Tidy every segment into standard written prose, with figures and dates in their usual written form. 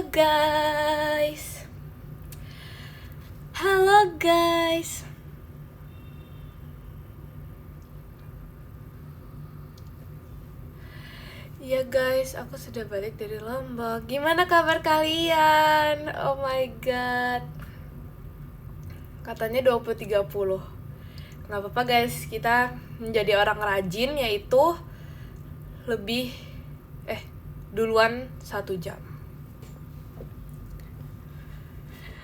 Halo guys. Halo guys. Ya guys, aku sudah balik dari Lombok. Gimana kabar kalian? Oh my god. Katanya 20-30. Nggak apa-apa guys, kita menjadi orang rajin, yaitu duluan 1 jam.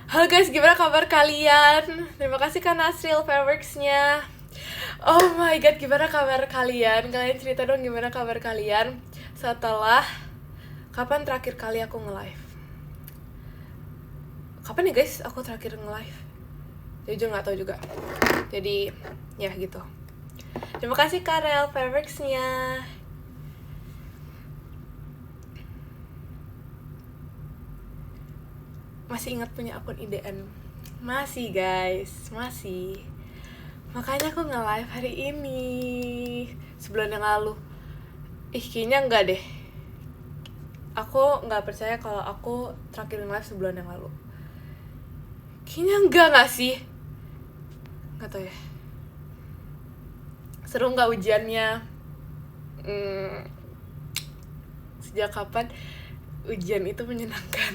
Halo guys, gimana kabar kalian? Terima kasih Kak Nasril Fabrics-nya. Oh my god, gimana kabar kalian? Kalian cerita dong gimana kabar kalian setelah kapan terakhir kali aku nge-live? Kapan nih guys aku terakhir nge-live? Jujur nggak tahu juga. Jadi ya gitu. Terima kasih Karel Fabrics-nya. Masih ingat punya akun IDN? Masih guys, masih. Makanya aku nge-live hari ini. Sebulan yang lalu. Kayaknya enggak deh. Aku nggak percaya kalau aku terakhir nge-live sebulan yang lalu. Kayaknya enggak sih? Nggak tahu ya. Seru nggak ujiannya? Sejak kapan ujian itu menyenangkan?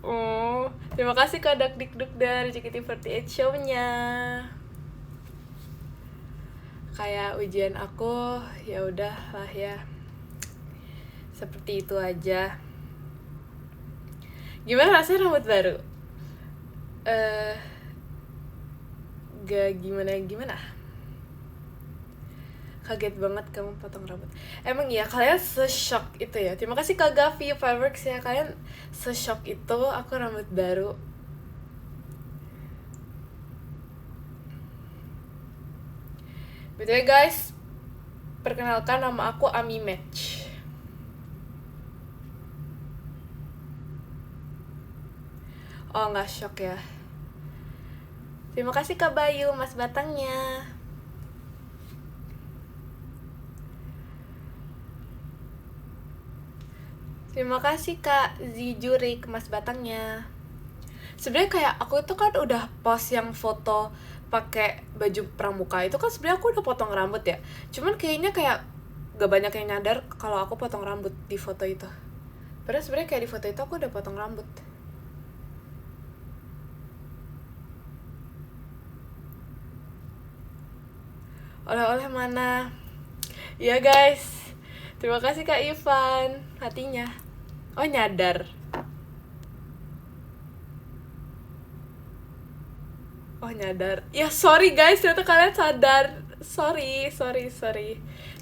Oh, terima kasih Kak Dakdikduk dari JKT48 Show-nya. Kayak ujian aku ya udah lah ya. Seperti itu aja. Gimana rasanya rambut baru? Gak gimana. Kaget banget kamu potong rambut. Emang iya, kalian se-shock itu ya. Terima kasih Kak Gavi Fabrics ya. Kalian se-shock itu aku rambut baru. BTW guys, perkenalkan nama aku Ami Match. Oh, nggak shock ya. Terima kasih Kak Bayu, Mas Batangnya. Terima kasih Kak Zijurik, Mas Batangnya. Sebenarnya kayak aku itu kan udah post yang foto pakai baju pramuka itu kan sebenarnya aku udah potong rambut ya. Cuman kayaknya kayak gak banyak yang nyadar kalau aku potong rambut di foto itu. Padahal sebenarnya kayak di foto itu aku udah potong rambut. Oleh-oleh mana? Ya guys, terima kasih Kak Ivan, hatinya. Oh nyadar. Oh nyadar. Ya sorry guys, ternyata kalian sadar. Sorry.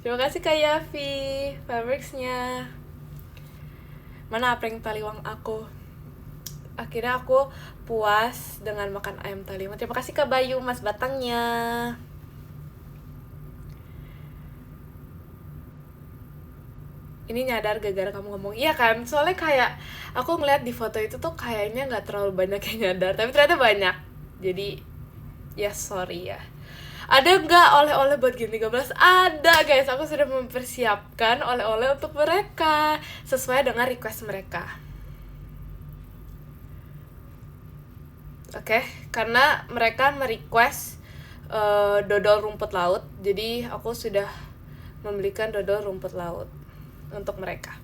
Terima kasih Kak Yavi, Fabrics-nya. Mana prank taliwang aku? Akhirnya aku puas dengan makan ayam taliwang. Terima kasih Kak Bayu, Mas Batangnya. Ini nyadar gara-gara kamu ngomong. Iya kan, soalnya kayak aku ngeliat di foto itu tuh kayaknya gak terlalu banyak yang nyadar, tapi ternyata banyak. Jadi ya sorry ya. Ada nggak oleh-oleh buat Gen 13? Ada guys, aku sudah mempersiapkan oleh-oleh untuk mereka sesuai dengan request mereka. Oke, karena mereka merequest dodol rumput laut, jadi aku sudah membelikan dodol rumput laut untuk mereka.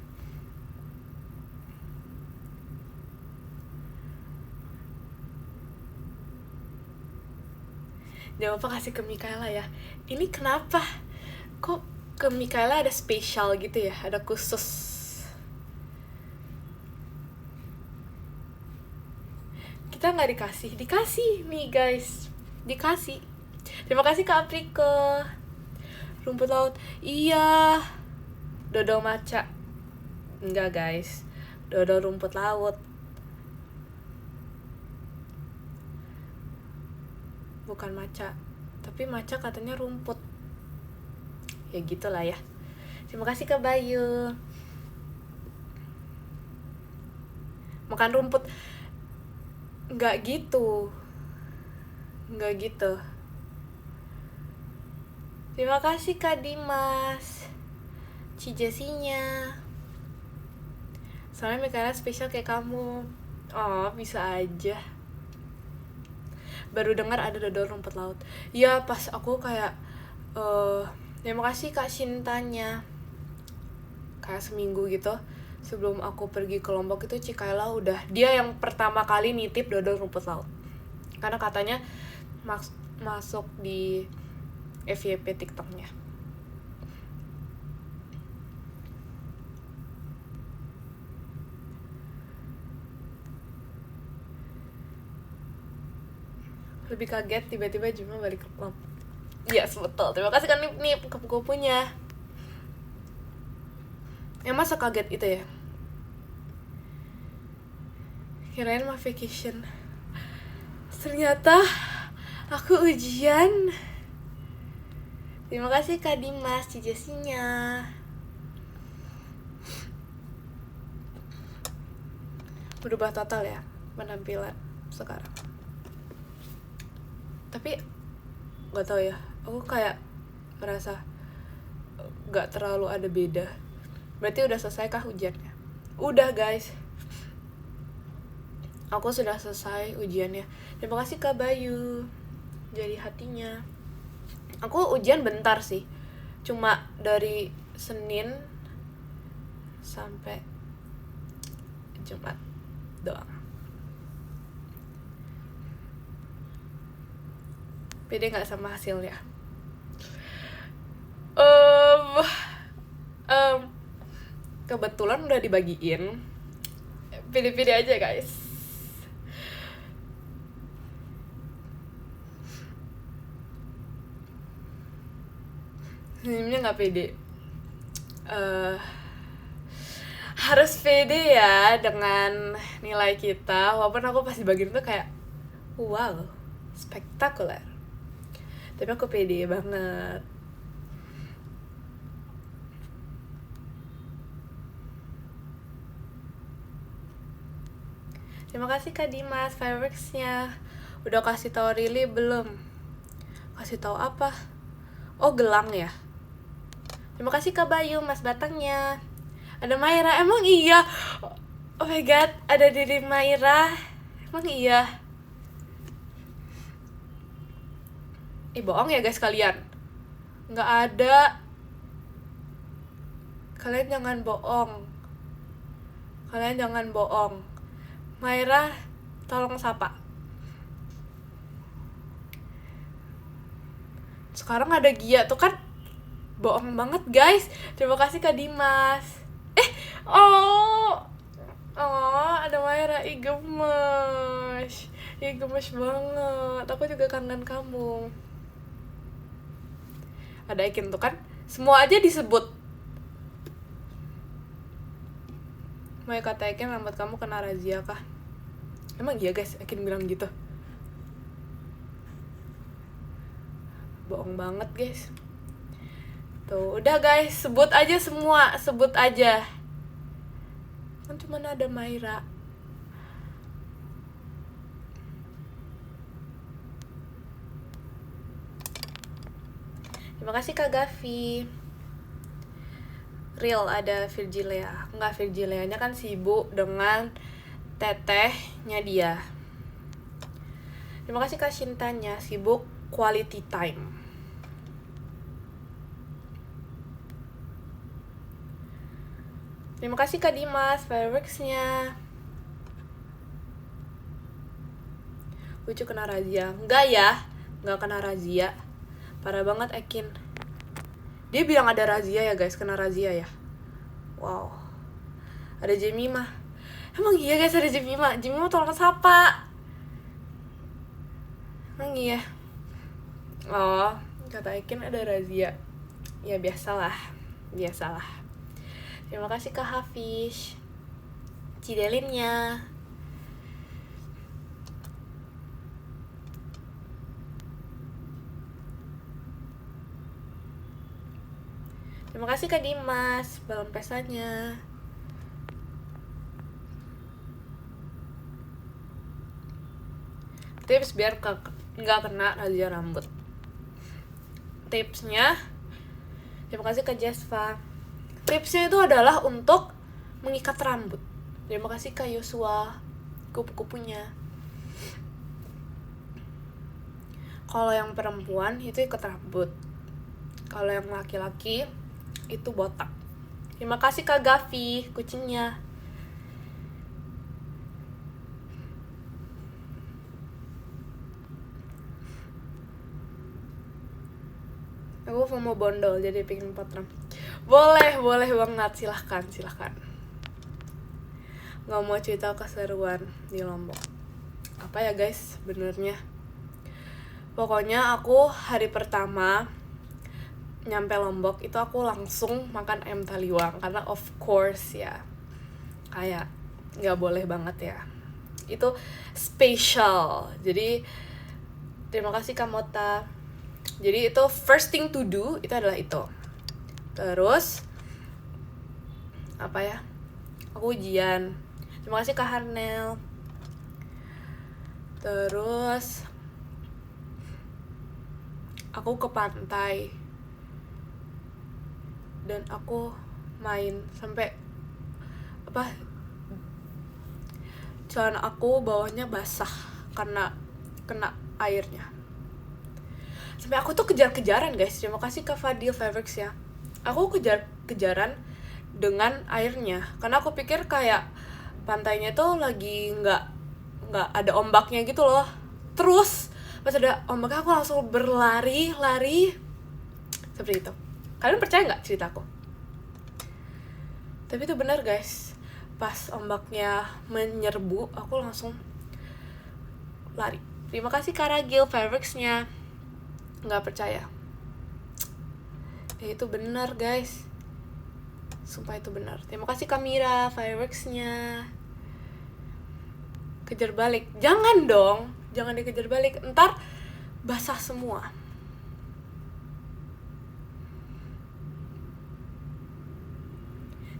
Jangan lupa kasih ke Mikaela ya. Ini kenapa? Kok ke Mikaela ada spesial gitu ya? Ada khusus. Kita nggak dikasih nih guys. Dikasih. Terima kasih Kak Apriko. Rumput laut. Iya. Dodol maca. Enggak guys. Dodol rumput laut. Bukan maca, tapi maca katanya rumput. Ya gitulah ya. Terima kasih Kak Bayu. Makan rumput. Nggak gitu. Terima kasih Kak Dimas, Cijesinya. Soalnya Mikaela spesial kayak kamu. Oh, bisa aja. Baru dengar ada dodol rumput laut. Ya pas aku kayak terima kasih Kak Shintanya. Kayak seminggu gitu sebelum aku pergi ke Lombok itu Cikaela udah dia yang pertama kali nitip dodol rumput laut. Karena katanya masuk di FYP TikToknya. Lebih kaget tiba-tiba Juma balik ke klub. Yes, betul. Terima kasih kan nih kupu-kupunya. Yang masa kaget itu ya? Kirain mah vacation. Ternyata aku ujian. Terima kasih Kak Dimas Cijesinya. Berubah total ya penampilan sekarang. Tapi gak tau ya, aku kayak merasa gak terlalu ada beda. Berarti udah selesai kah ujiannya? Udah guys, aku sudah selesai ujiannya. Terima kasih Kak Bayu jadi hatinya. Aku ujian bentar sih, cuma dari Senin sampai Jumat doang. Pede gak sama hasilnya? Kebetulan udah dibagiin. Pede-pede aja guys. Senyumnya gak pede. Harus pede ya dengan nilai kita. Walaupun aku pas dibagiin tuh kayak wow, spektakuler. Tapi aku pede banget. Terima kasih Kak Dimas fireworksnya. Udah kasih tahu Rili belum? Kasih tahu apa? Oh, gelang ya. Terima kasih Kak Bayu Mas Batangnya. Ada Maira, emang iya? Oh my god, ada Diri Maira. Emang iya? Bohong ya guys kalian. Nggak ada. Kalian jangan bohong. Kalian jangan bohong. Maira, tolong sapa. Sekarang ada Gia tuh kan. Bohong banget guys. Terima kasih Kak Dimas. Oh, ada Maira. Ih gemes. Ih gemes banget. Aku juga kangen kamu. Ada Ekin tuh kan. Semua aja disebut. Mau kata Ekin rambut kamu kena razia kah? Emang iya guys, Ekin bilang gitu. Bohong banget guys. Tuh, udah guys, sebut aja semua, sebut aja. Kan cuma ada Maira. Terima kasih Kak Gavi. Real ada Virgilia. Enggak, Virgilianya kan sibuk dengan tetehnya dia. Terima kasih Kak Shintanya, sibuk quality time. Terima kasih Kak Dimas fireworksnya. Lucu kena razia. Enggak ya, enggak kena razia. Parah banget Ekin. Dia bilang ada razia ya guys, kena razia ya. Wow. Ada Jemima. Emang iya guys ada Jemima. Jemima tolong sapa. Emang iya. Oh, kata Ekin ada razia. Ya biasalah. Biasalah. Terima kasih Kak Hafiz. Cidelinnya. Terima kasih Kak Dimas, balon pesanya. Tips biar nggak kena razia rambut. Tipsnya, terima kasih Kak Jasva. Tipsnya itu adalah untuk mengikat rambut. Terima kasih Kak Yosua, kupu-kupunya. Kalau yang perempuan itu ikut rambut, kalau yang laki-laki itu botak. Terima kasih Kak Gavi, kucingnya. Aku mau bondol jadi pengen potram. Boleh banget, silahkan. Nggak mau cerita keseruan di Lombok. Apa ya guys, benernya. Pokoknya aku hari pertama nyampe Lombok itu aku langsung makan ayam taliwang. Karena of course ya, kayak nggak boleh banget ya. Itu special. Jadi terima kasih Kamota. Jadi itu first thing to do itu adalah itu. Terus apa ya? Aku ujian. Terima kasih Kak Harnel. Terus aku ke pantai. Dan aku main sampai apa? Celana aku bawahnya basah karena kena airnya. Sampai aku tuh kejar-kejaran guys. Terima kasih Kak Fadil Fabrics ya. Aku kejar-kejaran dengan airnya karena aku pikir kayak pantainya tuh lagi nggak ada ombaknya gitu loh. Terus pas ada ombaknya aku langsung berlari seperti itu. Kalian percaya nggak ceritaku? Tapi itu benar guys. Pas ombaknya menyerbu aku langsung lari. Terima kasih Kak Ragil Fabrics-nya. Nggak percaya ya, itu benar guys, sumpah itu benar. Terima kasih Kamira Fireworks-nya. Kejar balik, jangan dong, jangan dikejar balik, ntar basah semua.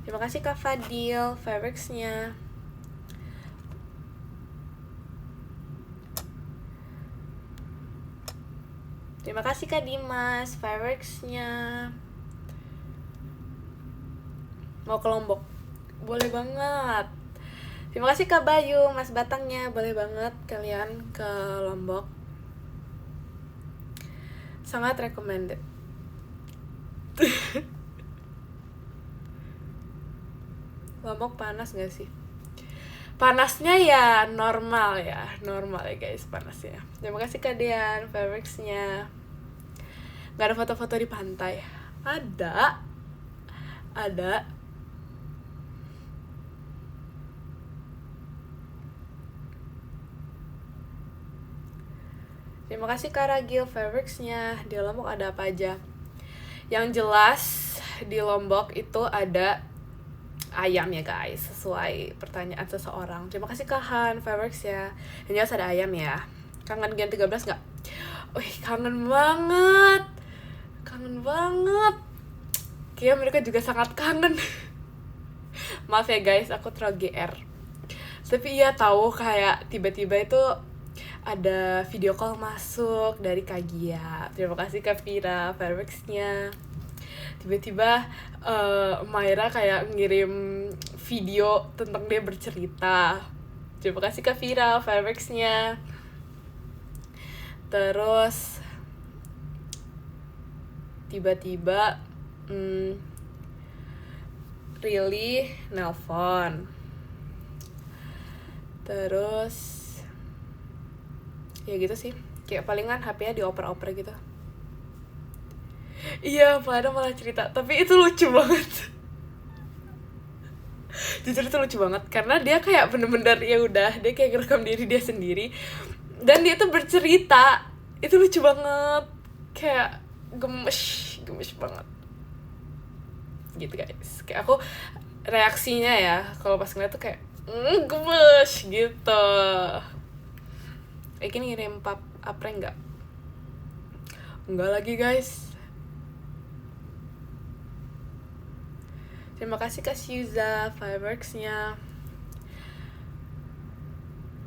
Terima kasih Kak Fadil Fireworks-nya. Terima kasih Kak Dimas, Fireworks-nya. Mau ke Lombok? Boleh banget. Terima kasih Kak Bayu, Mas Batangnya. Boleh banget kalian ke Lombok. Sangat recommended. Lombok panas gak sih? Panasnya ya normal ya guys, panasnya. Terima kasih Kak Dian, Fireworks-nya. Gak ada foto-foto di pantai? Ada. Terima kasih Kak Ragil Fireworks-nya. Di Lombok ada apa aja? Yang jelas di Lombok itu ada ayam ya guys, sesuai pertanyaan seseorang. Terima kasih Kak Han Fireworks ya. Yang jelas ada ayam ya. Kangen Gen 13 gak? Wih, kangen banget. Kayaknya mereka juga sangat kangen. Maaf ya guys, aku terlalu GR. Tapi iya tahu kayak tiba-tiba itu ada video call masuk dari Kak Gia. Terima kasih Kak Vira Fireworks-nya. Tiba-tiba Maira kayak ngirim video tentang dia bercerita. Terima kasih Kak Vira Fireworks-nya. Terus tiba-tiba Really nelpon. Terus ya gitu sih, kayak palingan HP-nya dioper-oper gitu. Iya, padahal malah cerita, tapi itu lucu banget. Jujur itu lucu banget karena dia kayak bener-bener ya udah, dia kayak ngerekam diri dia sendiri dan dia tuh bercerita. Itu lucu banget, kayak gemes banget gitu guys. Kayak aku reaksinya ya kalau pas ngeliat tuh kayak gemes gitu. Ini ngirim prank nggak? Enggak lagi guys. Terima kasih Kak Syuza Fireworks-nya.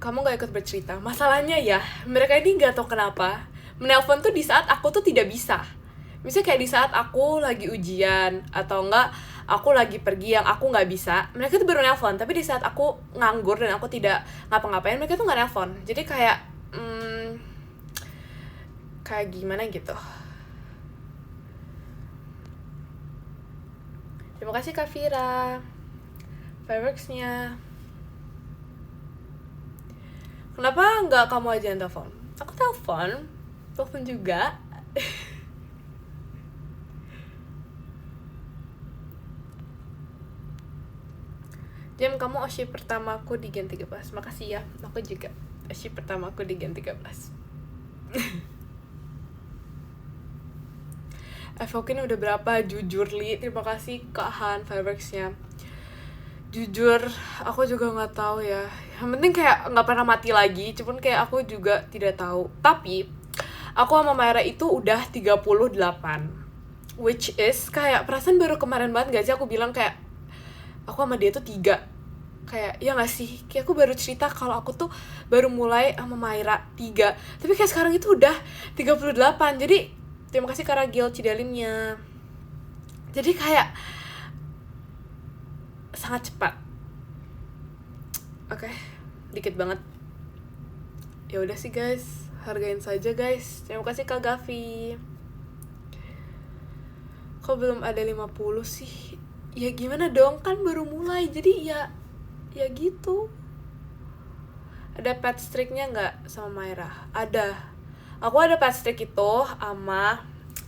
Kamu gak ikut bercerita. Masalahnya ya, mereka ini gak tahu kenapa menelpon tuh di saat aku tuh tidak bisa. Misalnya kayak di saat aku lagi ujian, atau enggak aku lagi pergi yang aku nggak bisa, mereka tuh baru nelpon. Tapi di saat aku nganggur dan aku tidak ngapa-ngapain, mereka tuh nggak nelpon. Jadi kayak kayak gimana gitu. Terima kasih Kak Vira fireworksnya. Kenapa nggak kamu aja yang telepon? Aku telepon juga. Jam, kamu Oshi pertamaku di Gen 13. Makasih ya, aku juga Oshi pertamaku di Gen 13. Evokin udah berapa? Jujur Li, terima kasih Kak Han fireworksnya. Jujur, aku juga nggak tahu ya. Yang penting kayak nggak pernah mati lagi. Cuman kayak aku juga tidak tahu. Tapi aku sama Myra itu udah 38, which is kayak perasaan baru kemarin banget gak sih aku bilang kayak aku sama dia tuh 3. Kayak ya gak sih, kayak aku baru cerita kalau aku tuh baru mulai sama Myra 3, tapi kayak sekarang itu udah 38. Jadi terima kasih Karagil Cidalinnya. Jadi kayak sangat cepat. Oke, dikit banget. Ya udah sih guys, hargain saja guys. Terima kasih Kak Gavi. Kok belum ada 50 sih? Ya gimana dong, kan baru mulai. Jadi ya gitu. Ada pet streaknya nggak sama Myra? Ada. Aku ada pet streak itu sama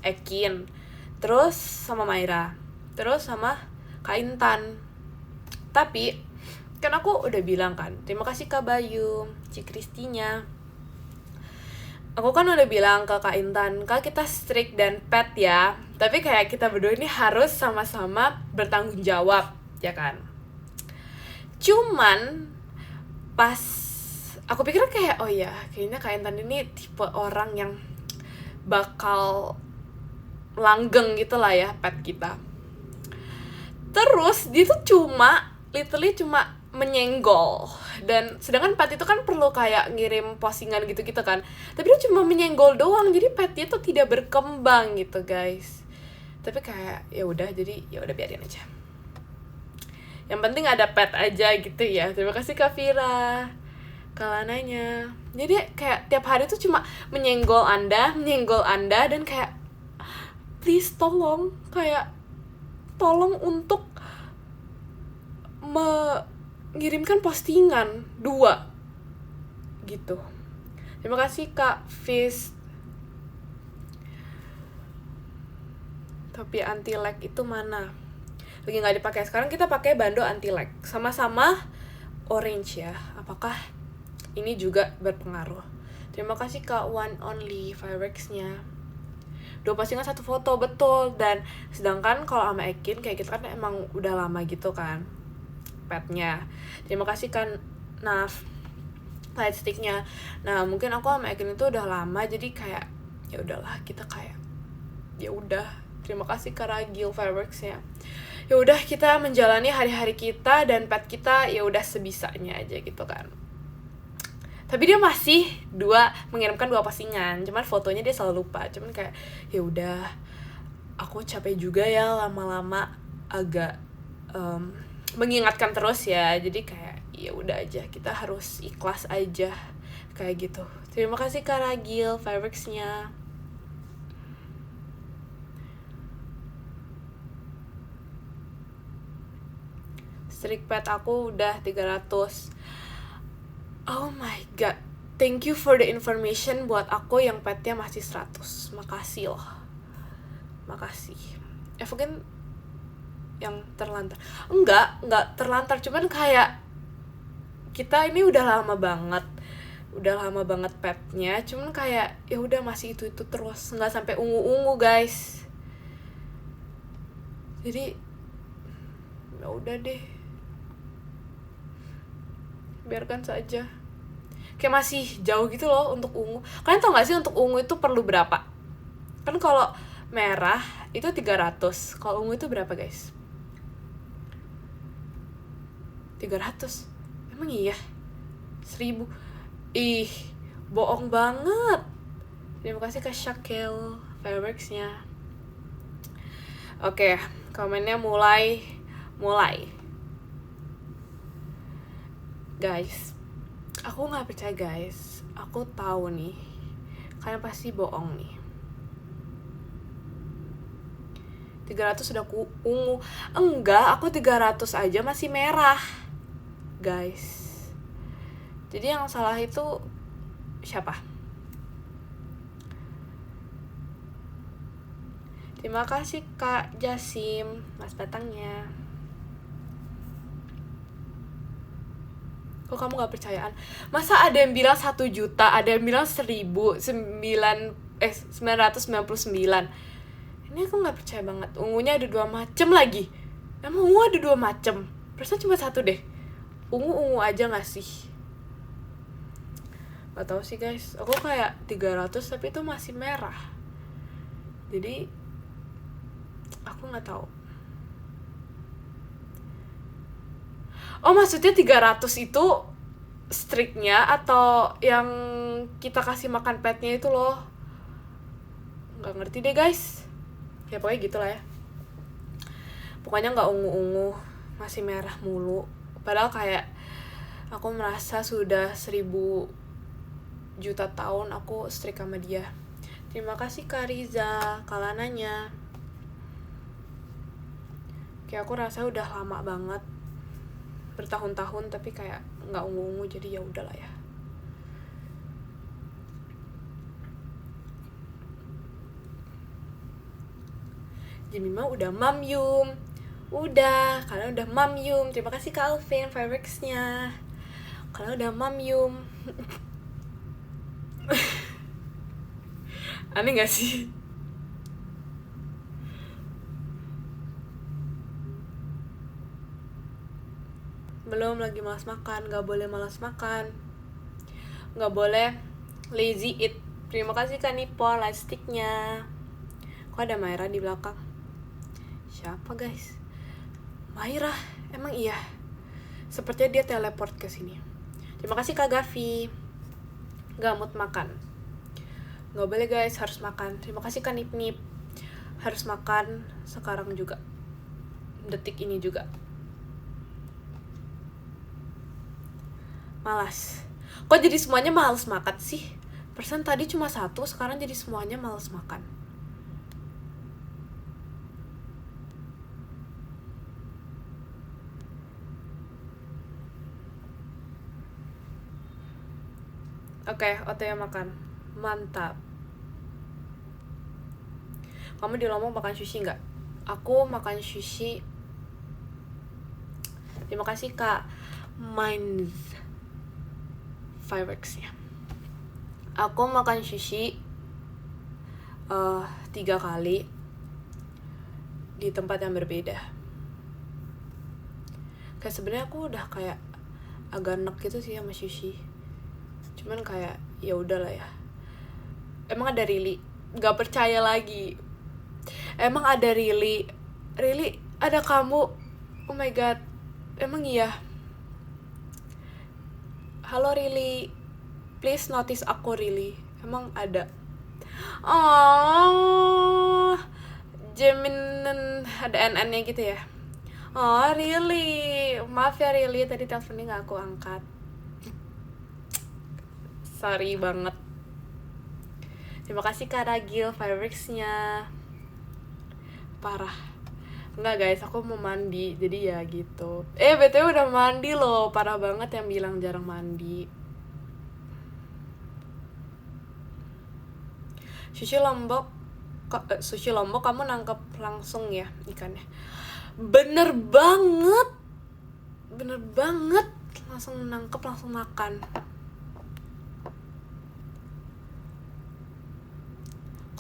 Ekin, terus sama Myra, terus sama Kak Intan. Tapi kan aku udah bilang kan, terima kasih Kak Bayu, Ci Kristinya. Aku kan udah bilang ke Kak Intan, Kak kita streak dan pet ya. Tapi kayak kita berdua ini harus sama-sama bertanggung jawab, ya kan? Cuman pas aku pikir kayak, oh ya kayaknya Kak Intan ini tipe orang yang bakal langgeng gitu lah ya pet kita. Terus dia tuh literally cuma menyenggol. Dan sedangkan pet itu kan perlu kayak ngirim postingan gitu-gitu kan. Tapi dia cuma menyenggol doang, jadi pet dia tuh tidak berkembang gitu guys. Tapi kayak ya udah, jadi ya udah biarin aja. Yang penting ada pet aja gitu ya. Terima kasih Kak Vira Kalananya. Jadi kayak tiap hari tuh cuma menyenggol Anda dan kayak please tolong untuk mengirimkan postingan 2 gitu. Terima kasih Kak Fis. Topi anti lag itu mana? Lagi nggak dipakai. Sekarang kita pakai bando anti lag, sama-sama orange ya. Apakah ini juga berpengaruh? Terima kasih Kak One Only fireworksnya. 2 postingan 1 foto, betul. Dan sedangkan kalau sama Ekin kayak kita kan emang udah lama gitu kan petnya. Terima kasih kan Naf lightsticknya. Nah mungkin aku sama Ekin itu udah lama, jadi kayak ya udahlah, kita kayak ya udah. Terima kasih Karagil fireworksnya. Ya udah, kita menjalani hari-hari kita dan pet kita ya udah sebisanya aja gitu kan. Tapi dia masih mengirimkan 2 postingan, cuman fotonya dia selalu lupa. Cuman kayak ya udah, aku capek juga ya lama-lama agak mengingatkan terus ya. Jadi kayak ya udah aja, kita harus ikhlas aja kayak gitu. Terima kasih Kak Ragil fireworksnya. Streak pet aku udah 300. Oh my god, thank you for the information buat aku yang petnya masih 100. Makasih loh. Makasih. Mungkin yang terlantar. Enggak terlantar, cuman kayak kita ini udah lama banget petnya, cuman kayak ya udah masih itu terus, nggak sampai ungu guys. Jadi ya udah deh, biarkan saja. Kayak masih jauh gitu loh untuk ungu. Kalian tau gak sih untuk ungu itu perlu berapa? Kan kalau merah itu 300, kalau ungu itu berapa guys? 300. Emang iya? 1000. Ih, bohong banget. Terima kasih Kak Shakel fireworksnya. Oke, komennya mulai. Guys, aku nggak percaya guys. Aku tahu nih, kalian pasti bohong nih. 300 udah ungu. Enggak, aku 300 aja masih merah. Guys. Jadi yang salah itu siapa? Terima kasih Kak Jasim, Mas Batangnya. Kok kamu gak percayaan? Masa ada yang bilang 1 juta, ada yang bilang 999. Ini aku gak percaya banget. Ungunya ada 2 macem lagi. Emang ungu ada 2 macem? Perasaan cuma 1 deh. Ungu aja gak sih? Gak tau sih guys. Aku kayak 300 tapi itu masih merah. Jadi aku gak tahu. Oh maksudnya 300 itu streaknya atau yang kita kasih makan petnya itu loh? Gak ngerti deh guys. Ya pokoknya gitu lah ya. Pokoknya gak ungu-ungu, masih merah mulu. Padahal kayak aku merasa sudah 1000 juta tahun aku streak sama dia. Terima kasih Kak Riza, kalananya. Kayak aku rasa udah lama banget, bertahun-tahun tapi kayak nggak ungu-ungu, jadi ya udahlah ya. Jemima udah mamyum. Udah, kalian udah mamyum. Terima kasih Kak Alvin fireworks-nya. Kalian udah mamyum. Aneh gak sih? Belum, lagi malas makan. Gak boleh malas makan. Gak boleh lazy eat. Terima kasih Kak Nipo lightstick-nya. Kok ada Maira di belakang? Siapa guys? Maira, emang iya? Sepertinya dia teleport ke sini. Terima kasih Kak Gavi. Gamut makan. Gak boleh guys, harus makan. Terima kasih Kak Nip Nip. Harus makan sekarang juga. Detik ini juga. Malas. Kok jadi semuanya malas makan sih? Persen tadi cuma 1, sekarang jadi semuanya malas makan. Oke, OTW makan. Mantap. Kamu di Lombok makan sushi nggak? Aku makan sushi. Terima kasih Kak Minds Fireworks-nya. Aku makan sushi 3 kali di tempat yang berbeda. Kayak sebenarnya aku udah kayak agak enak gitu sih sama sushi. Cuman kayak ya udahlah ya. Emang ada Rili? Gak percaya lagi. Emang ada Rili? Rili ada kamu? Oh my god. Emang iya? Halo Rili. Please notice aku Rili. Emang ada? Oh, Jeminen ada NN-nya gitu ya. Oh Rili. Maaf ya Rili, tadi teleponnya gak aku angkat. Sorry banget. Terima kasih Kak Ragil fireworks-nya. Parah. Enggak guys, aku mau mandi. Jadi ya gitu. BTW udah mandi loh. Parah banget yang bilang jarang mandi. Sushi Lombok kamu nangkep langsung ya ikannya. Bener banget. Langsung nangkep, langsung makan.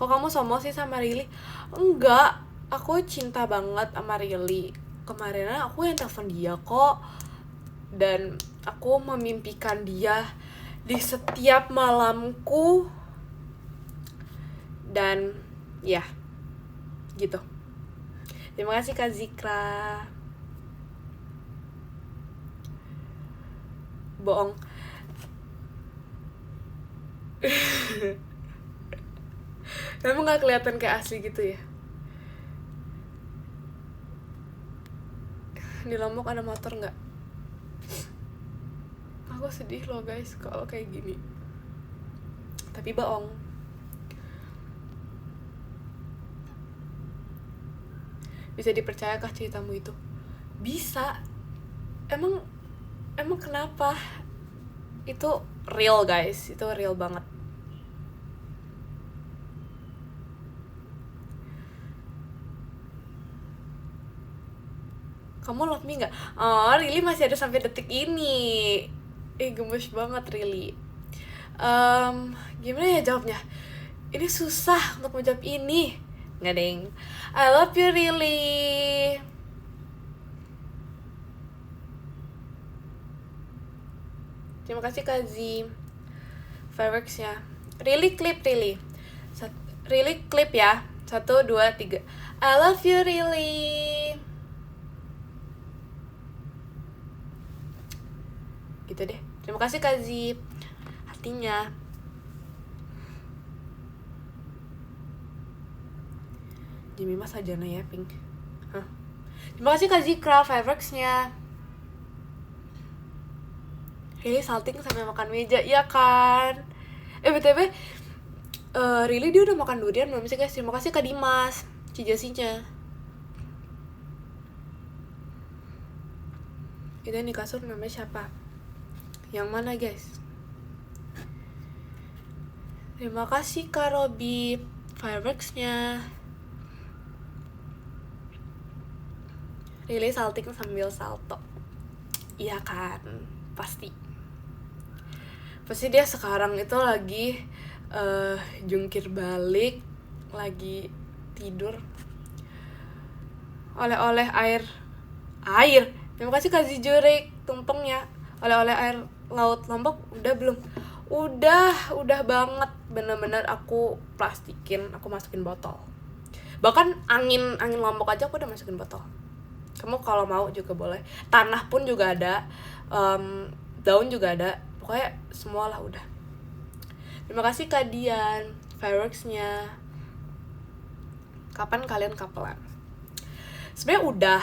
Kok kamu sombong sih sama Rili? Enggak, aku cinta banget sama Rili. Kemarin aku yang telepon dia kok. Dan aku memimpikan dia di setiap malamku. Dan ya, gitu. Terima kasih Kak Zikra. Bohong. Memang gak kelihatan kayak asli gitu ya? Di Lombok ada motor nggak? Aku sedih loh guys kalau kayak gini. Tapi bohong. Bisa dipercayakah ceritamu itu? Bisa. Emang kenapa? Itu real guys, itu real banget. Kamu love me nggak? Oh, really masih ada sampai detik ini. Gemes banget really. Gimana ya jawabnya? Ini susah untuk menjawab ini. Nggak deng. I love you really. Terima kasih Kak Z. Fireworks-nya. Really clip really. Really clip ya. 1, 2, 3. I love you really. Gitu deh. Terima kasih Kak Z. Hatinya. Jimmy Mas Sajana ya Pink. Hah. Terima kasih Kak Zikra fireworks-nya. Really salting sampai makan meja, iya kan? BTW really dia udah makan durian belum sih guys? Terima kasih Kak Dimas Cijasinya. Itu yang di kasur namanya siapa? Yang mana guys? Terima kasih Kak Robi fireworks-nya. Really salting sambil salto. Iya kan? Pasti dia sekarang itu lagi jungkir balik, lagi tidur, oleh-oleh air. Terima kasih Kak Zijurik tumpengnya. Oleh-oleh air laut Lombok udah belum? Udah banget, bener-bener aku plastikin, aku masukin botol. Bahkan angin Lombok aja aku udah masukin botol. Kamu kalau mau juga boleh. Tanah pun juga ada, daun juga ada. Pokoknya semualah udah. Terima kasih Kak Dian fireworks-nya. Kapan kalian kapelan? Sebenarnya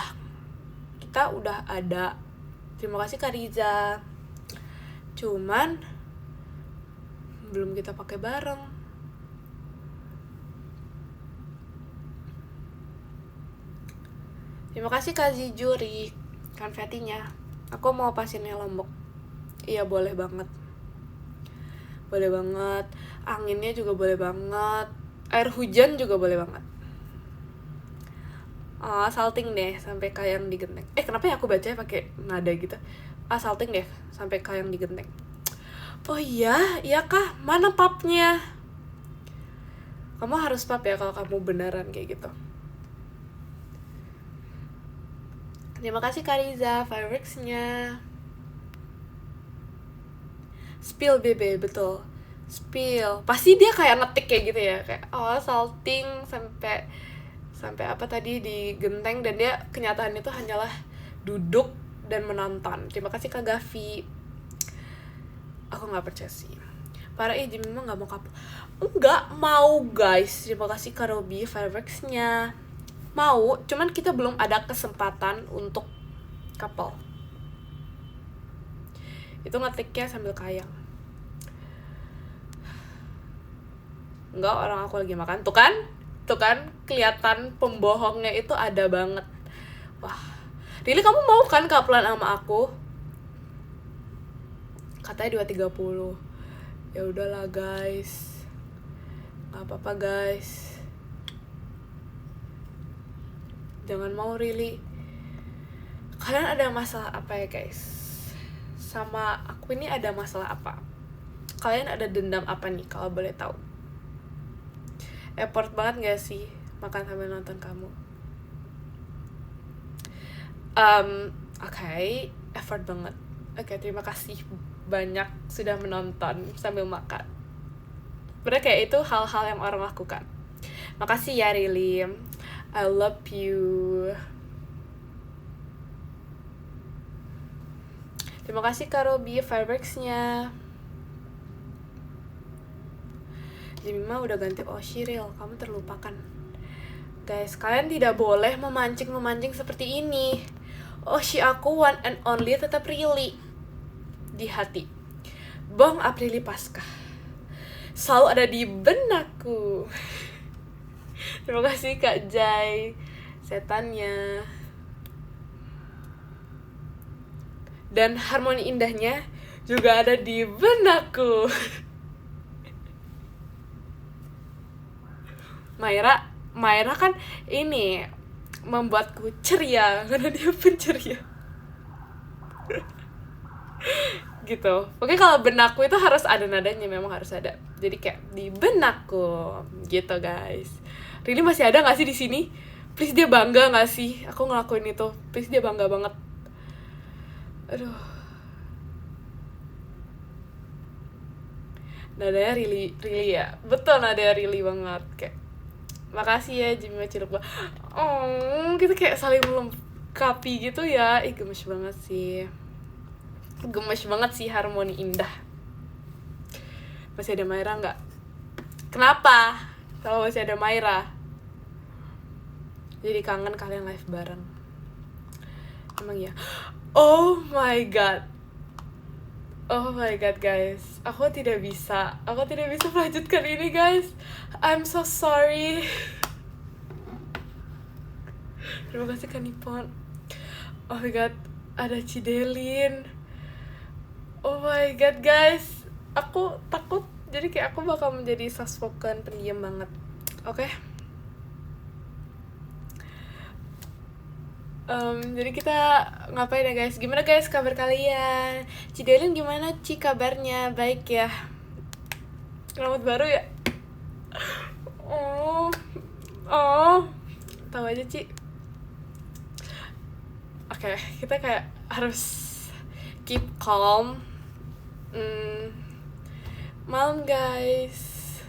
kita udah ada. Terima kasih Kak Riza. Cuman belum kita pakai bareng. Terima kasih Kak Zijuri konfetinya. Aku mau pasinnya Lombok. Iya boleh banget. Anginnya juga boleh banget. Air hujan juga boleh banget. Salting deh sampai kayak yang digenteng. Kenapa ya aku bacanya pakai nada gitu? Salting deh sampai kayak yang digenteng. Oh iya kah? Mana papnya? Kamu harus pap ya kalau kamu beneran kayak gitu. Terima kasih Kariza fireworks-nya. Spill bebe, betul. Spill. Pasti dia kayak ngetik kayak gitu ya, kayak salting sampai apa tadi di genteng, dan dia kenyataannya itu hanyalah duduk dan menonton. Terima kasih Kak Gavi. Aku nggak percaya sih. Parah Jim memang nggak mau kapal. Enggak mau guys. Terima kasih Kak Robi fireworks-nya. Mau, cuman kita belum ada kesempatan untuk couple. Itu ngetiknya sambil kayang. Enggak, orang aku lagi makan. Tuh kan kelihatan pembohongnya itu ada banget. Wah, Rili kamu mau kan couplean sama aku? Katanya 2.30. Ya udahlah guys. Gak apa-apa guys. Jangan mau Rili. Kalian ada masalah apa ya guys? Sama aku ini ada masalah apa? Kalian ada dendam apa nih kalau boleh tahu? Effort banget gak sih makan sambil nonton kamu? Oke, effort banget. Oke, terima kasih banyak sudah menonton sambil makan. Sebenarnya kayak itu hal-hal yang orang lakukan. Makasih ya Rili. I love you. Terima kasih Kak Robi fireworks-nya. Jemima udah ganti Shiril, kamu terlupakan. Guys, kalian tidak boleh memancing seperti ini. Oh, si aku one and only tetap Rili di hati. Bong Aprili Pasca selalu ada di benakku. Terima kasih Kak Jai, setannya. Dan harmoni indahnya juga ada di benakku. Maira kan ini membuatku ceria karena dia penceria. Gitu. Oke, kalau benakku itu harus ada nadanya, memang harus ada. Jadi kayak di benakku gitu, guys. Rili masih ada nggak sih di sini? Please, dia bangga nggak sih aku ngelakuin itu? Please, dia bangga banget. Aduh. Nadanya Rili ya. Betul, nadanya Rili banget. Kayak makasih ya Jimmy Ciluk. Kita kayak saling melengkapi gitu ya. Gemes banget sih. Gemes banget sih, harmoni indah. Masih ada Maira nggak? Kenapa? Kalau masih ada Maira, jadi kangen kalian live bareng. Emang ya. Oh my god guys, aku tidak bisa melanjutkan ini guys. I'm so sorry. Terima kasih Kak Nippon. Oh my god, ada Cidelin. Oh my god guys, aku takut jadi kayak aku bakal menjadi soft spoken, pendiam banget. Oke. Jadi kita ngapain ya guys? Gimana guys kabar kalian? Cidelin gimana Ci kabarnya? Baik ya? Rambut baru ya? Oh, tahu aja Ci. Oke, kita kayak harus keep calm. Malam guys,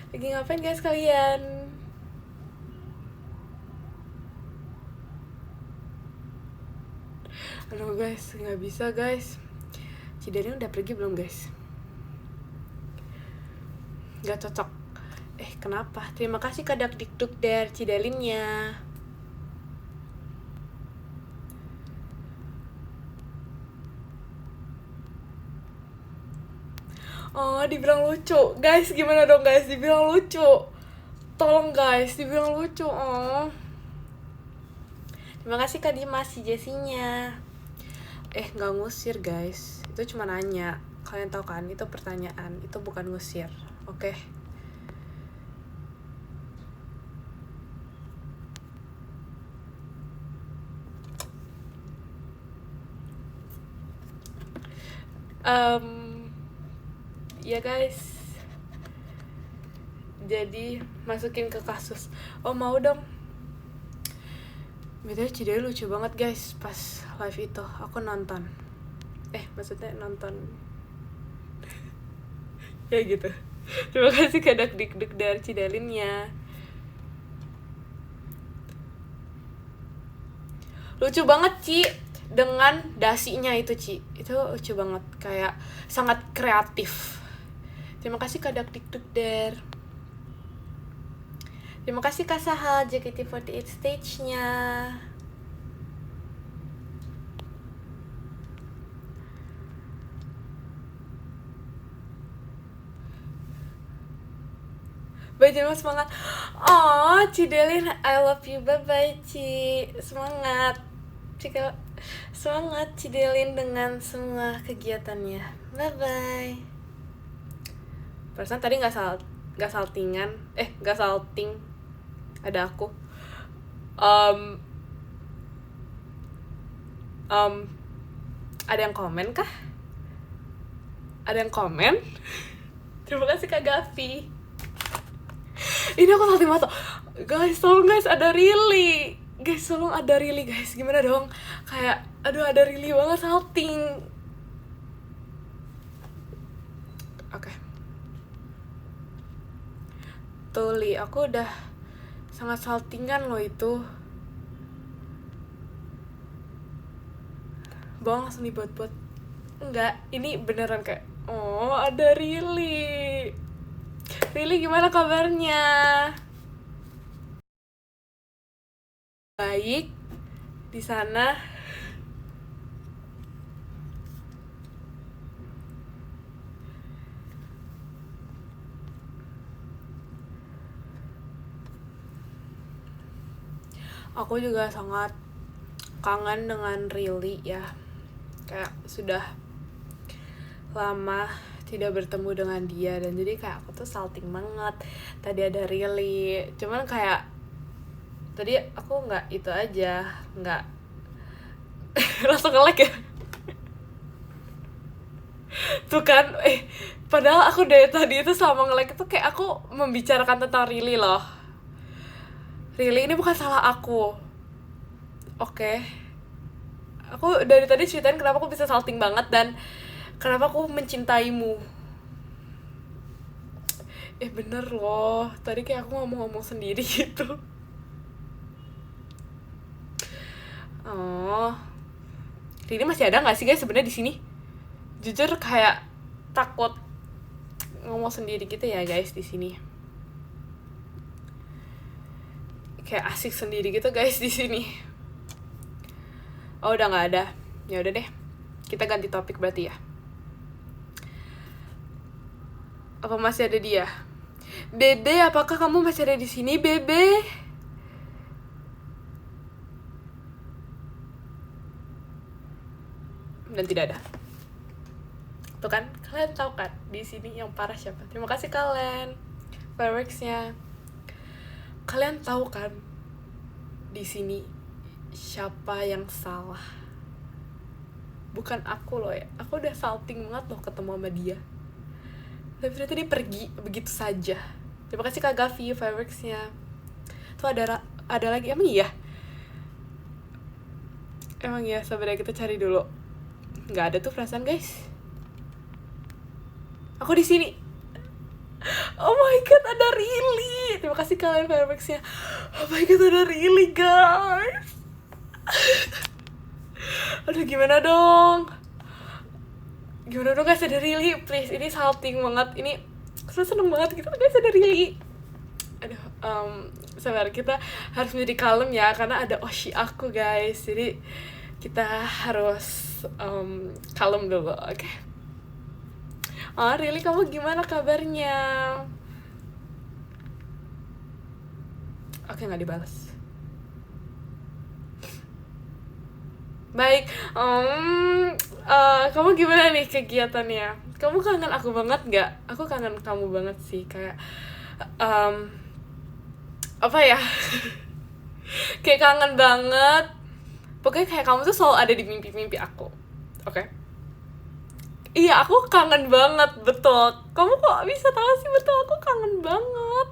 lagi ngapain guys kalian? Aduh guys, nggak bisa guys. Cidelin udah pergi belum guys? Nggak cocok. Kenapa? Terima kasih Kadak Dikduk der Cidelinnya. Oh, dibilang lucu. Guys, gimana dong guys? Dibilang lucu. Tolong guys, dibilang lucu. Oh. Terima kasih Kak Dimas, si Jessinya. Nggak ngusir guys. Itu cuma nanya. Kalian tahu kan, itu pertanyaan. Itu bukan ngusir. Oke. Ya guys, jadi masukin ke kasus. Oh mau dong. Bedanya Cidelin lucu banget guys pas live itu. Aku nonton. Maksudnya nonton. Ya gitu. Terima kasih Kadak Dikduk dari Cidelinnya. Lucu banget Ci, dengan dasinya itu Ci. Itu lucu banget, kayak sangat kreatif. Terima kasih Kadak Dikduk der. Terima kasih Kak Sahal, JKT48 stage-nya. Bye Jema, semangat. Oh, Cidelin, I love you. Bye-bye Ci. Semangat. Semangat Cidelin dengan semua kegiatannya. Bye-bye. Perasaan tadi nggak saltingan. Nggak salting. Ada aku. Ada yang komen kah? Ada yang komen? Terima kasih Kak Gavi. Ini aku salting mata. Guys, tolong guys, ada Rili. Guys, tolong ada Rili guys. Gimana dong? Kayak, aduh ada Rili banget salting. Oke. Tuh Li, aku udah sangat saltingan loh itu. Bohong langsung dibuat-buat. Enggak, ini beneran kayak, oh ada Rili. Rili gimana kabarnya? Baik. di sana. Aku juga sangat kangen dengan Rilly ya. Kayak sudah lama tidak bertemu dengan dia, dan jadi kayak aku tuh salting banget. Tadi ada Rilly, cuman kayak tadi aku nggak itu aja, nggak langsung nge-lag ya. Tuh kan, padahal aku dari tadi itu sama nge-lag itu kayak aku membicarakan tentang Rilly loh. Rilly ini bukan salah aku. Oke. Aku dari tadi ceritain kenapa aku bisa salting banget dan kenapa aku mencintaimu. Bener loh, tadi kayak aku ngomong-ngomong sendiri gitu. Oh, Rilly masih ada nggak sih guys sebenarnya di sini? Jujur kayak takut ngomong sendiri gitu ya guys di sini. Kayak asik sendiri gitu guys di sini. Oh, udah nggak ada. Ya udah deh, kita ganti topik berarti ya. Apa masih ada dia? Bebe, apakah kamu masih ada di sini, Bebe? Dan tidak ada. Tuh kan, kalian tahu kan di sini yang parah siapa? Terima kasih kalian. Fireworks-nya. Kalian tahu kan di sini siapa yang salah? Bukan aku loh ya. Aku udah salting banget loh ketemu sama dia. Tapi ternyata dia pergi begitu saja. Terima kasih Kak Gavi, fireworks-nya. Tuh ada lagi, emang iya? Emang ya, sebenarnya kita cari dulu. Nggak ada tuh perasaan guys. Aku di sini. Oh my god, ada Rilly. Terima kasih kalian fireworks-nya. Oh my god, ada Rilly guys. Aduh, gimana dong? Gimana dong guys, ada Rilly. Please, ini salting banget. Ini seneng banget gitu guys, ada Rilly. Aduh, sabar, kita harus menjadi kalem ya, karena ada Oshi aku guys. Jadi kita harus kalem dulu, oke? Oh, Rilly, kamu gimana kabarnya? Oke, nggak dibalas. Baik, kamu gimana nih kegiatannya? Kamu kangen aku banget nggak? Aku kangen kamu banget sih, kayak apa ya? Kayak kangen banget. Pokoknya kayak kamu tuh selalu ada di mimpi-mimpi aku, oke? Iya, aku kangen banget, betul. Kamu kok bisa tahu sih? Betul, aku kangen banget.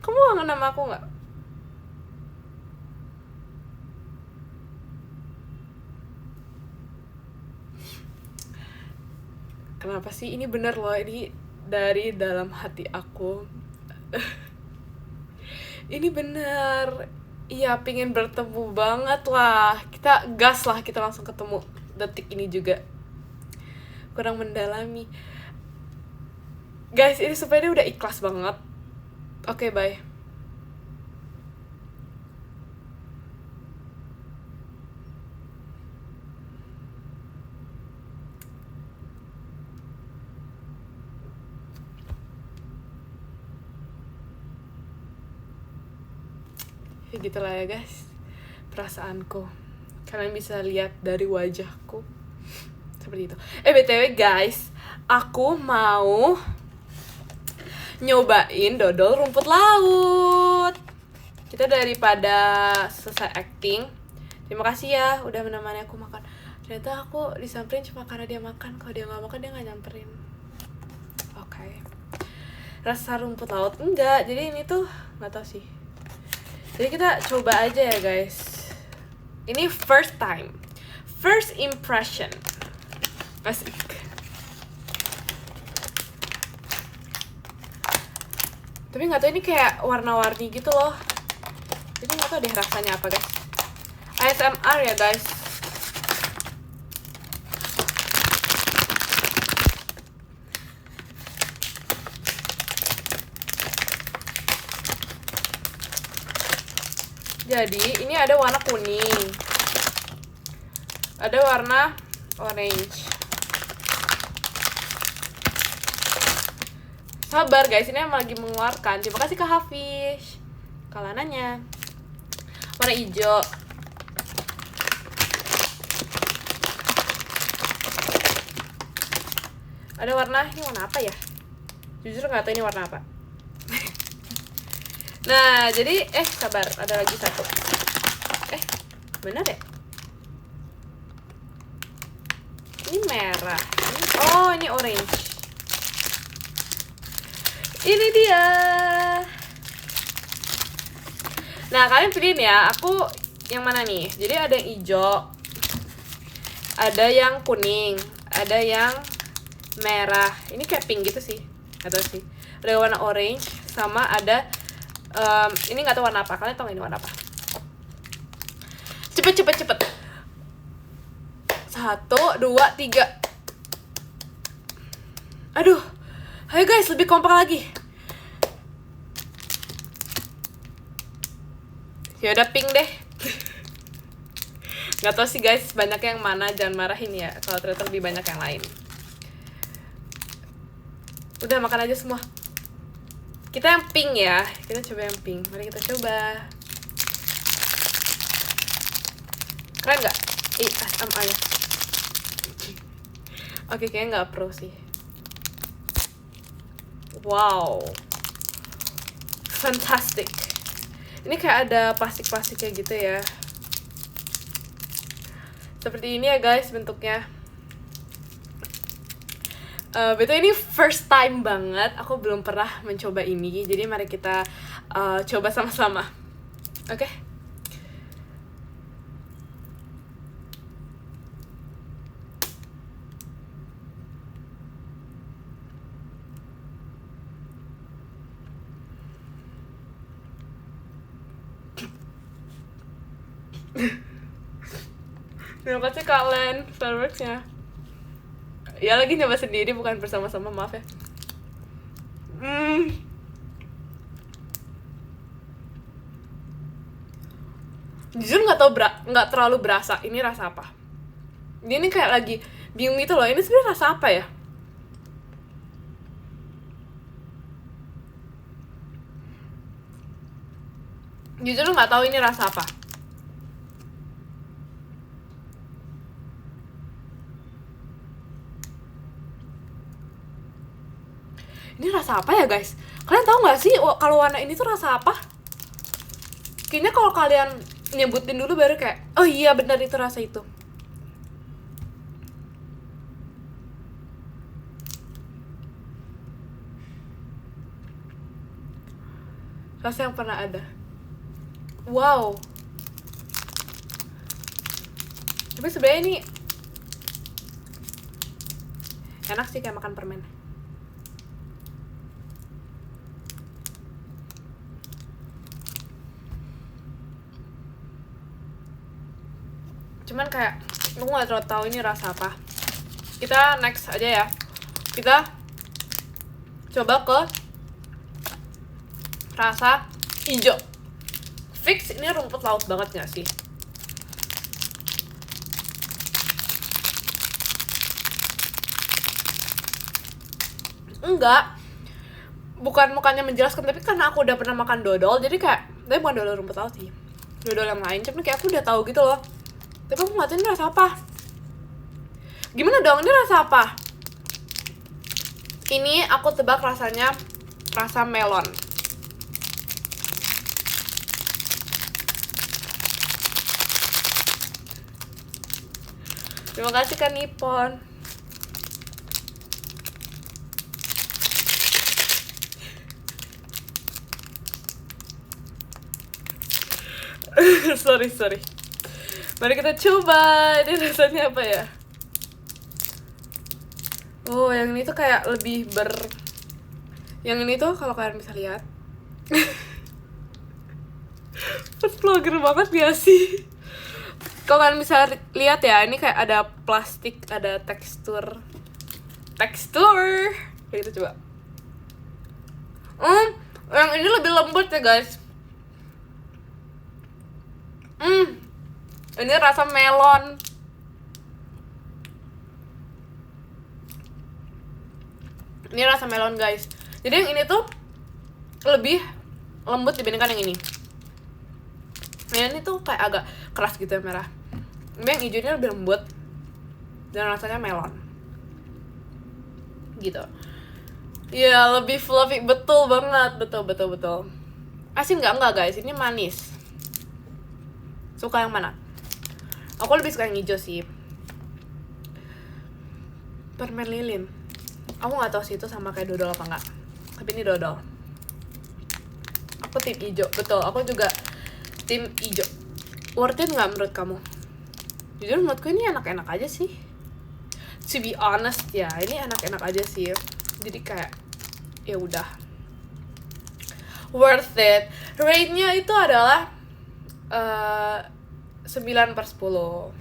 Kamu kangen sama aku nggak? Kenapa sih? Ini bener loh, ini dari dalam hati aku. Ini bener. Iya, pingin bertemu banget lah. Kita gas lah, kita langsung ketemu detik ini juga. Kurang mendalami. Guys, ini supaya dia udah ikhlas banget. Oke, bye. Ya gitulah ya guys, perasaanku. Kalian bisa lihat dari wajahku seperti itu. BTW guys, aku mau nyobain dodol rumput laut. Kita daripada selesai acting, terima kasih ya udah menemani aku makan. Ternyata aku disamperin cuma karena dia makan. Kalau dia nggak makan, dia nggak nyamperin. Oke. Rasa rumput laut enggak, jadi ini tuh nggak tahu sih. Jadi kita coba aja ya guys. Ini first time, first impression. Asik. Tapi nggak tahu ini kayak warna-warni gitu loh. Jadi nggak tahu deh rasanya apa guys. ASMR ya guys. Jadi ini ada warna kuning, Ada warna orange. Sabar guys, ini emang lagi mengeluarkan. Terima kasih Kak Hafiz kalanannya. Warna hijau. Ada warna, ini warna apa ya? Jujur nggak tahu ini warna apa. Nah, jadi sabar, ada lagi satu. Benar ya? Ini merah. Ini orange. Ini dia. Nah, kalian pilihin ya. Aku yang mana nih? Jadi ada yang hijau, ada yang kuning, ada yang merah. Ini kayak pink gitu sih, atau sih. Ada warna orange, sama ada ini nggak tahu warna apa. Kalian tahu nggak ini warna apa? Cepet. 1, 2, 3. Aduh, ayo guys, lebih kompak lagi. Ya udah pink deh. Nggak tahu sih guys, banyak yang mana, jangan marahin ya kalau ternyata lebih banyak yang lain. Udah makan aja semua. Kita yang pink ya, kita coba yang pink. Mari kita coba. Keren nggak? ASMR ya. Oke, kayaknya nggak pro sih. Wow, fantastic. Ini kayak ada plastik-plastiknya gitu ya. Seperti ini ya guys bentuknya. Betul, ini first time banget. Aku belum pernah mencoba ini. Jadi mari kita coba sama-sama. Oke? Terima kasih Kak Len, Starbucks-nya. Ya lagi nyoba sendiri, bukan bersama-sama, maaf ya. Jujur nggak terlalu berasa. Ini rasa apa? Ini kayak lagi bingung gitu loh. Ini sebenarnya rasa apa ya? Jujur nggak tahu ini rasa apa. Ini rasa apa ya guys? Kalian tahu nggak sih kalau warna ini tuh rasa apa? Kayaknya kalau kalian nyebutin dulu baru kayak, oh iya benar itu rasa itu. Rasa yang pernah ada. Wow. Tapi sebenarnya ini enak sih, kayak makan permen. Cuman kayak aku nggak terlalu tahu ini rasa apa. Kita next aja ya. Kita coba ke rasa hijau. Fix ini rumput laut banget nggak sih? Enggak. Bukannya menjelaskan, tapi karena aku udah pernah makan dodol, jadi kayak, tapi bukan dodol rumput laut sih, dodol yang lain, cuman kayak aku udah tahu gitu loh. Tapi aku nggak tahu ini rasa apa. Gimana dong, ini rasa apa? Ini aku tebak rasanya rasa melon. Terima kasih Kak Nippon. sorry. Mari kita coba. Ini rasanya apa ya? Oh, yang ini tuh kayak lebih yang ini tuh kalau kalian bisa lihat. Food vlogger banget gak sih? Kalau kalian bisa lihat ya, ini kayak ada plastik, ada tekstur. Kayak gitu coba. Yang ini lebih lembut ya guys. Ini rasa melon. Ini rasa melon guys. Jadi yang ini tuh lebih lembut dibandingkan yang ini. Yang ini tuh kayak agak keras gitu ya, merah. Ini yang hijau ini lebih lembut dan rasanya melon gitu. Ya lebih fluffy, betul banget, betul. Asin enggak guys, ini manis. Suka yang mana? Aku lebih suka yang hijau sih. Permen lilin. Aku nggak tahu sih itu sama kayak dodol apa enggak. Tapi ini dodol. Aku tim hijau, betul. Aku juga tim hijau. Worth it nggak menurut kamu? Jujur menurutku ini enak-enak aja sih. To be honest ya, ini enak-enak aja sih. Jadi kayak ya udah. Worth it. Rate-nya itu adalah 9/10.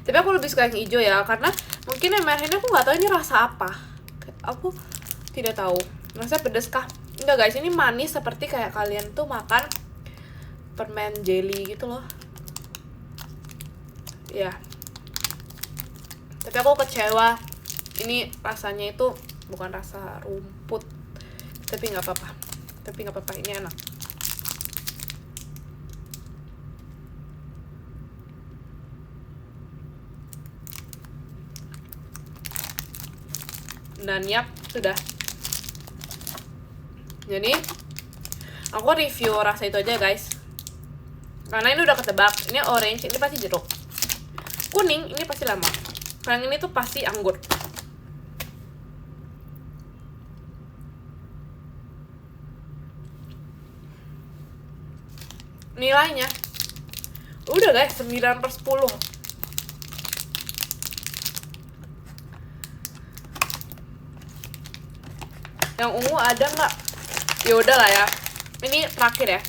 Tapi aku lebih suka yang hijau ya, karena mungkin yang merah ini aku nggak tahu ini rasa apa. Aku tidak tahu. Rasanya pedes kah? Enggak guys, ini manis seperti kayak kalian tuh makan permen jelly gitu loh. Ya. Tapi aku kecewa. Ini rasanya itu bukan rasa rumput. Tapi nggak apa-apa. Ini enak. Dan yap, sudah. Jadi aku review rasa itu aja guys, karena ini udah ketebak. Ini orange, ini pasti jeruk. Kuning, ini pasti lemon. Yang ini tuh pasti anggur. Nilainya udah guys, 9/10. Yang ungu ada nggak? Ya udah lah ya. Ini terakhir ya.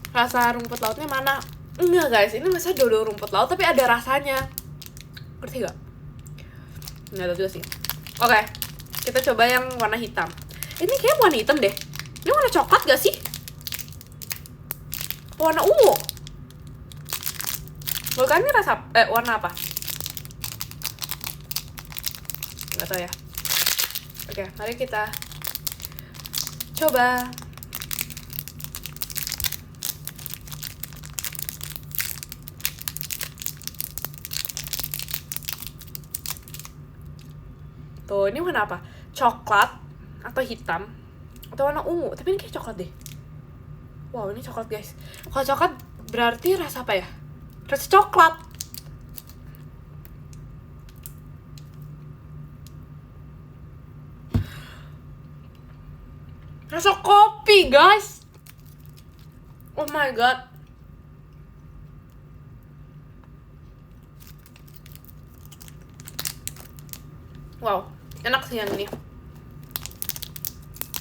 Rasa rumput lautnya mana? Enggak guys, ini masa dodol rumput laut tapi ada rasanya. Ngerti gak? Nggak tahu juga sih. Oke, kita coba yang warna hitam. Ini kayak warna hitam deh. Ini warna coklat gak sih? Warna ungu. Bukan ini rasa warna apa? Nggak tahu ya. Oke, mari kita coba. Tuh, ini warna apa? Coklat atau hitam atau warna ungu? Tapi ini kayak coklat deh. Wow, ini coklat guys. Kalau coklat berarti rasa apa ya? Rasa coklat. Rasa kopi guys. Oh my god. Wow, enak sih yang ini.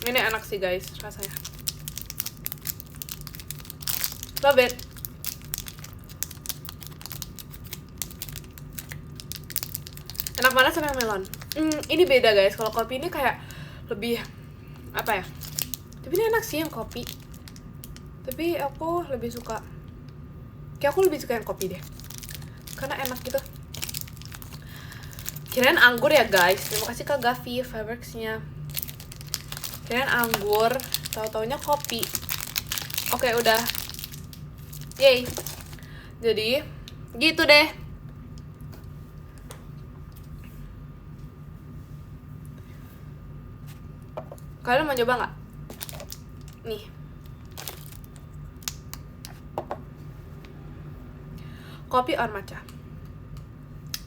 Ini enak sih guys rasanya. Love it. Enak banget sama yang melon. Ini beda guys. Kalau kopi ini kayak lebih apa ya? Tapi ini enak sih yang kopi. Tapi aku lebih suka. Kayak aku lebih suka yang kopi deh. Karena enak gitu. Kirain anggur ya guys. Terima kasih Kak Gavi Fabrics-nya. Kirain anggur, tahu-taunya kopi. Oke, udah. Yay. Jadi, gitu deh. Kalian mau coba nggak? Nih. Kopi or matcha?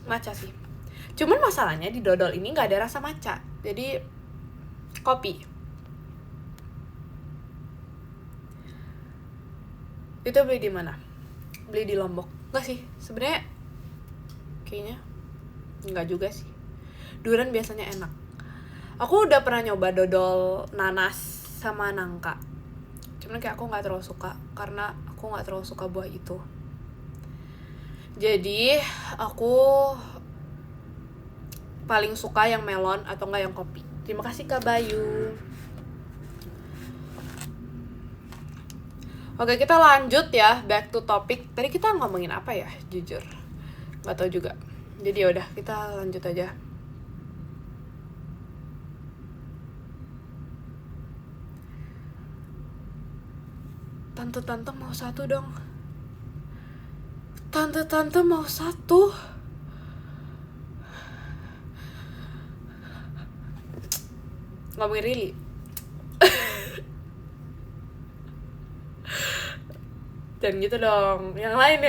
Matcha sih. Cuman masalahnya di dodol ini nggak ada rasa matcha. Jadi kopi. Itu beli di mana? Beli di Lombok. Nggak sih, sebenarnya kayaknya nggak juga sih. Durian biasanya enak. Aku udah pernah nyoba dodol nanas sama nangka. Cuman kayak aku nggak terlalu suka karena aku nggak terlalu suka buah itu. Jadi aku paling suka yang melon atau enggak yang kopi. Terima kasih Kak Bayu. Oke, kita lanjut ya, back to topic. Tadi kita ngomongin apa ya, jujur nggak tahu juga. Jadi yaudah, kita lanjut aja. Tante mau satu dong. Tante mau satu. Ngomongin Rili. Dan gitu dong. Yang lain.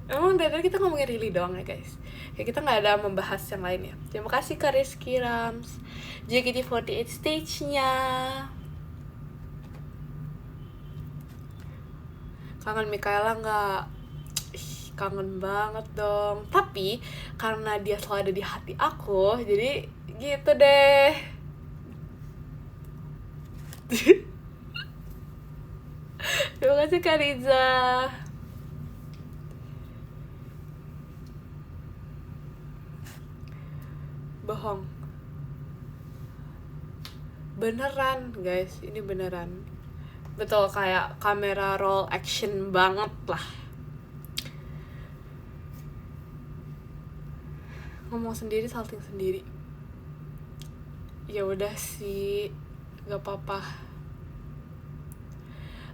Emang dari tadi kita ngomongin Rili doang ya guys. Ya kita nggak ada membahas yang lain ya. Terima kasih ke Rizky Rams, JKT48 stage-nya. Kangen Mikaela nggak? Ih, kangen banget dong. Tapi karena dia selalu ada di hati aku, jadi gitu deh. Terima kasih Kak Riza. Bohong. Beneran guys, ini beneran. Betul, kayak kamera roll action banget lah. Ngomong sendiri, salting sendiri. Ya udah sih, gak apa-apa.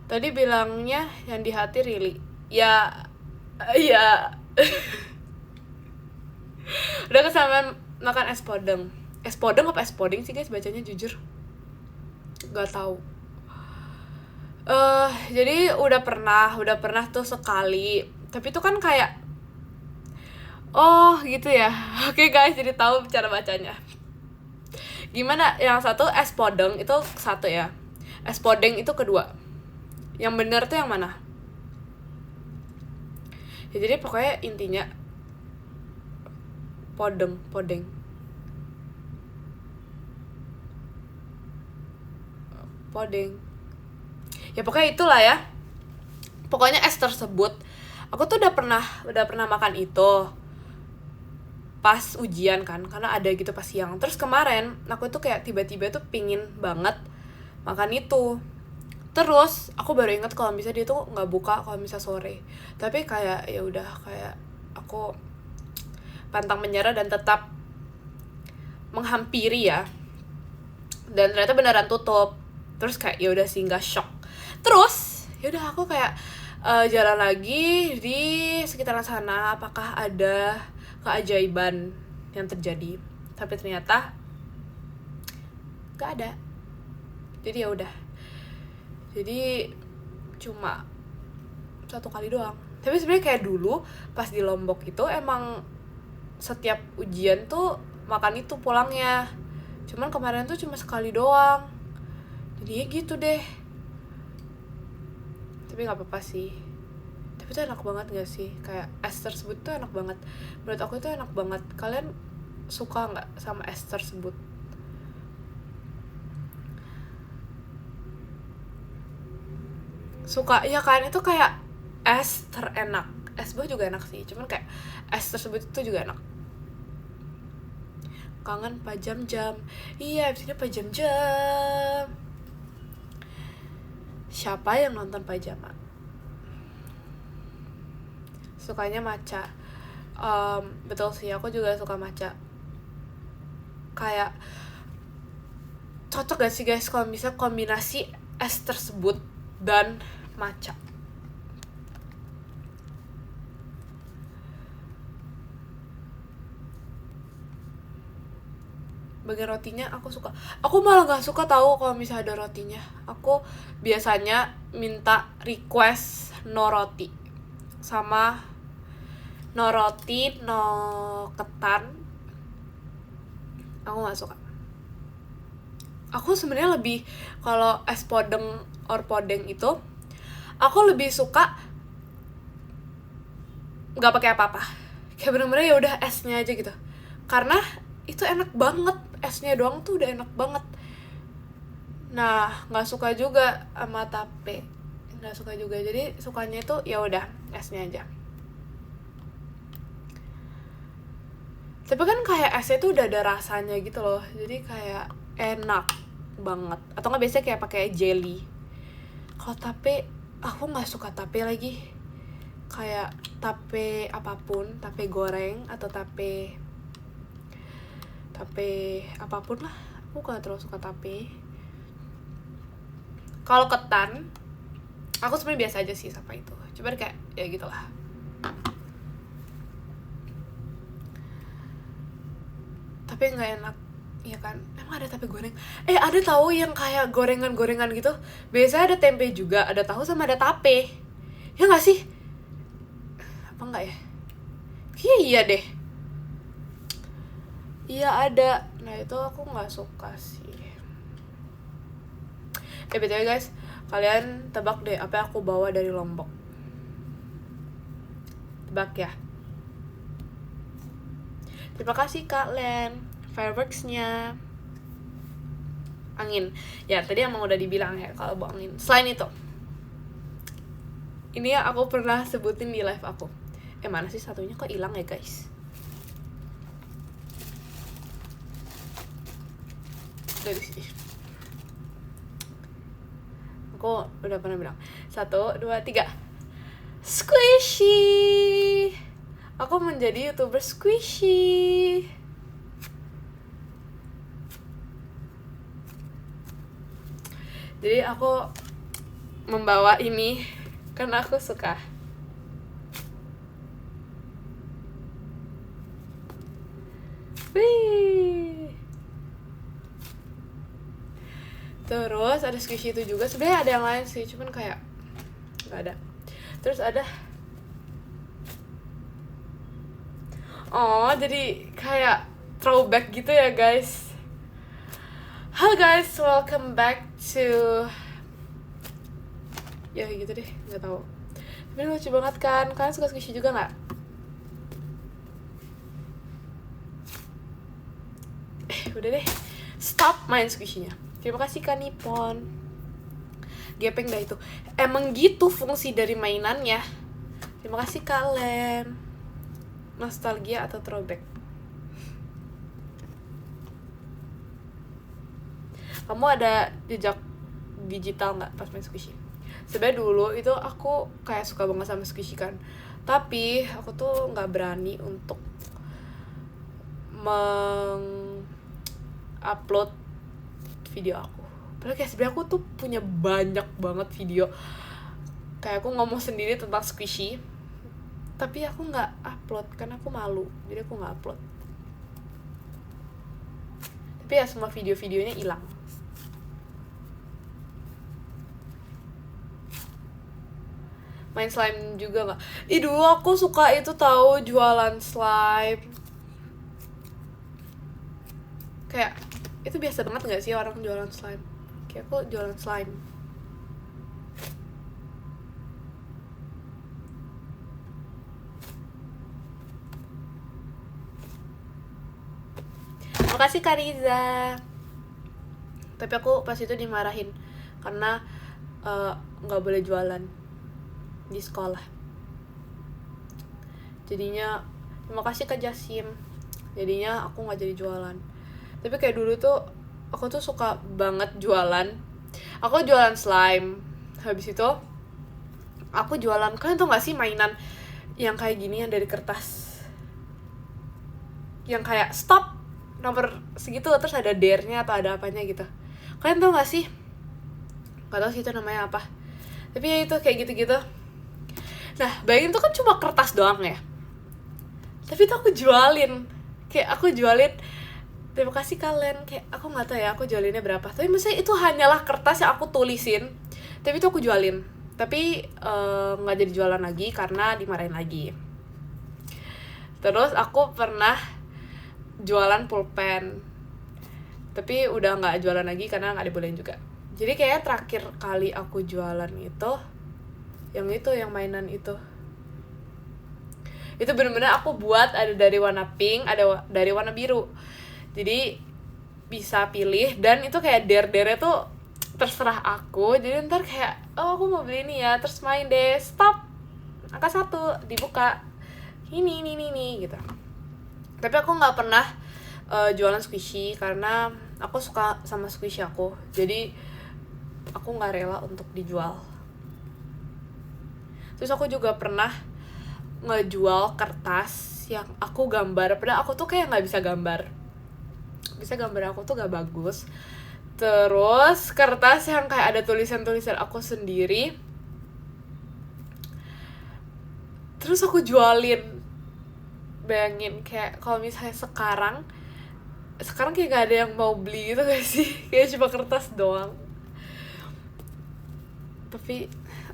Tadi bilangnya yang di hati Rili. Ya. Udah kesamaan makan es podeng. Es podeng apa es podeng sih guys bacanya, jujur gak tahu. Jadi udah pernah tuh sekali. Tapi itu kan kayak oh gitu ya. Oke guys, jadi tahu cara bacanya. Gimana? Yang satu es podeng itu satu ya. Es podeng itu kedua. Yang bener tuh yang mana? Ya jadi pokoknya intinya podeng. Ya pokoknya itulah ya. Pokoknya es tersebut aku tuh udah pernah makan itu pas ujian kan, karena ada gitu pas siang. Terus kemarin aku tuh kayak tiba-tiba tuh pingin banget makan itu. Terus aku baru ingat kalau misalnya dia tuh nggak buka kalau misalnya sore. Tapi kayak ya udah, kayak aku pantang menyerah dan tetap menghampiri ya. Dan ternyata beneran tutup. Terus kayak ya udah sih, nggak shock. Terus ya udah aku kayak jalan lagi di sekitaran sana, apakah ada keajaiban yang terjadi. Tapi ternyata gak ada. Jadi ya udah. Jadi cuma satu kali doang. Tapi sebenarnya kayak dulu pas di Lombok itu emang setiap ujian tuh makan itu pulangnya. Cuman kemarin tuh cuma sekali doang. Jadi ya gitu deh. Tapi gak apa-apa sih. Tapi itu enak banget gak sih? Kayak es tersebut tuh enak banget. Menurut aku itu enak banget. Kalian suka gak sama es tersebut? Suka, ya kan? Itu kayak es terenak. Es buah juga enak sih, cuman kayak es tersebut itu juga enak. Kangen Pak Jam-Jam. Iya, abisnya Pak Jam-Jam. Siapa yang nonton pajama? Sukanya matcha. Betul sih, aku juga suka matcha. Kayak cocok gak sih guys kalau misalnya kombinasi es tersebut dan matcha? Bagian rotinya aku suka. Aku malah gak suka tahu kalau misalnya ada rotinya. Aku biasanya minta request no roti, sama no roti, no ketan. Aku gak suka. Aku sebenarnya lebih, kalau es podeng or podeng itu aku lebih suka nggak pakai apa-apa, kayak bener-bener ya udah esnya aja gitu, karena itu enak banget, esnya doang tuh udah enak banget. Nah, nggak suka juga sama tape, nggak suka juga, jadi sukanya itu ya udah esnya aja. Tapi kan kayak esnya tuh udah ada rasanya gitu loh, jadi kayak enak banget. Atau nggak, biasanya kayak pakai jelly. Kalau tape, aku nggak suka tape lagi. Kayak tape apapun, tape goreng atau tape apapun lah, aku gak terlalu suka tape. Kalau ketan Aku sebenarnya biasa aja sih sama itu, cuman kayak ya gitulah. Tapi nggak enak, ya kan? Emang ada tape goreng? Ada tahu yang kayak gorengan-gorengan gitu. Biasanya ada tempe juga, ada tahu sama ada tape. Ya nggak sih? Apa nggak ya? Iya deh. Iya ada. Nah itu aku nggak suka sih. BTW guys, kalian tebak deh apa yang aku bawa dari Lombok. Tebak ya. Terima kasih Kak Len, fireworksnya. Angin. Ya tadi emang udah dibilang ya kalau bawa angin. Selain itu, ini yang aku pernah sebutin di live aku. Mana sih satunya kok hilang ya guys? Dari sini. Aku udah pernah bilang 1, 2, 3 squishy. Aku menjadi YouTuber squishy. Jadi aku membawa ini karena aku suka. Wih. Terus ada squishy itu juga. Sebenarnya ada yang lain sih, cuman kayak nggak ada. Terus ada jadi kayak throwback gitu ya guys. Halo guys, welcome back to ya gitu deh, nggak tahu. Tapi lucu banget kan? Kalian suka squishy juga nggak? Udah deh, stop main squishy-nya. Terima kasih Kak Nippon. Gepeng dah itu. Emang gitu fungsi dari mainannya. Terima kasih kalian. Nostalgia atau throwback? Kamu ada jejak digital nggak pas main squishy? Sebenarnya dulu itu aku kayak suka banget sama squishy kan. Tapi aku tuh nggak berani untuk upload video aku. Padahal kayak sebenarnya aku tuh punya banyak banget video. Kayak aku ngomong sendiri tentang squishy, tapi aku nggak upload karena aku malu, jadi aku nggak upload. Tapi ya semua video-videonya hilang. Main slime juga nggak? Dulu aku suka itu tahu, jualan slime. Kayak itu biasa banget nggak sih orang jualan slime? Kayak aku jualan slime. Makasih Kak Riza. Tapi aku pas itu dimarahin karena nggak boleh jualan di sekolah. Jadinya terima kasih Kak Jasim. Jadinya aku nggak jadi jualan. Tapi kayak dulu tuh aku tuh suka banget jualan. Aku jualan slime. Habis itu aku jualan, kalian tau nggak sih mainan yang kayak gini yang dari kertas, yang kayak stop nomor segitu terus ada dare-nya atau ada apanya gitu. Kalian tau gak sih? Gak tau sih itu namanya apa. Tapi ya itu kayak gitu-gitu. Nah bayangin tuh kan cuma kertas doang ya, tapi tuh aku jualin. Kayak aku jualin, terima kasih kalian. Kayak aku gak tau ya aku jualinnya berapa, tapi maksudnya itu hanyalah kertas yang aku tulisin, tapi itu aku jualin. Tapi gak jadi jualan lagi karena dimarahin lagi. Terus aku pernah jualan pulpen, tapi udah nggak jualan lagi karena nggak dibolehin juga. Jadi kayaknya terakhir kali aku jualan itu yang mainan itu bener-bener aku buat, ada dari warna pink, ada dari warna biru, jadi bisa pilih. Dan itu kayak dare-dare tuh terserah aku. Jadi ntar kayak aku mau beli ini ya, terus main deh, stop angka 1 dibuka, ini gitu. Tapi aku nggak pernah jualan squishy karena aku suka sama squishy aku, jadi aku nggak rela untuk dijual. Terus aku juga pernah ngejual kertas yang aku gambar, padahal aku tuh kayak nggak bisa gambar. Aku tuh gak bagus. Terus kertas yang kayak ada tulisan-tulisan aku sendiri, terus aku jualin. Bayangin kayak kalau misalnya sekarang kayak gak ada yang mau beli gitu gak sih, kayak cuma kertas doang. Tapi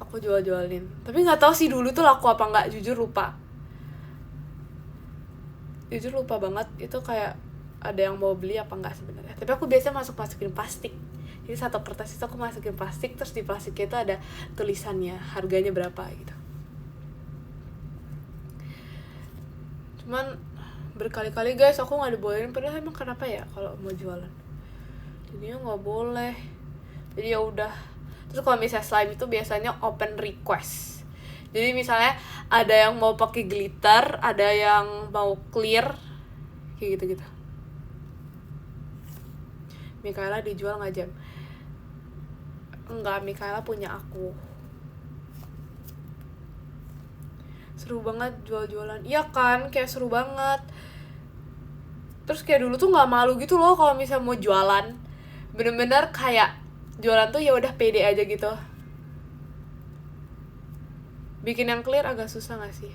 aku jualin, tapi nggak tahu sih dulu tuh laku apa nggak, jujur lupa banget itu kayak ada yang mau beli apa nggak sebenarnya. Tapi aku biasa masukin plastik, jadi satu kertas itu aku masukin plastik, terus di plastiknya itu ada tulisannya harganya berapa gitu. Cuman berkali-kali guys aku nggak dibolehin, padahal emang kenapa ya kalau mau jualan jadinya nggak boleh. Jadi ya udah. Terus kalau misalnya slime itu biasanya open request, jadi misalnya ada yang mau pakai glitter, ada yang mau clear, kayak gitu-gitu. Mikaela dijual nggak Jam? Enggak, Mikaela punya aku. Seru banget jual-jualan, iya kan, kayak seru banget. Terus kayak dulu tuh nggak malu gitu loh kalau misalnya mau jualan, bener-bener kayak jualan tuh ya udah pede aja gitu. Bikin yang clear agak susah nggak sih?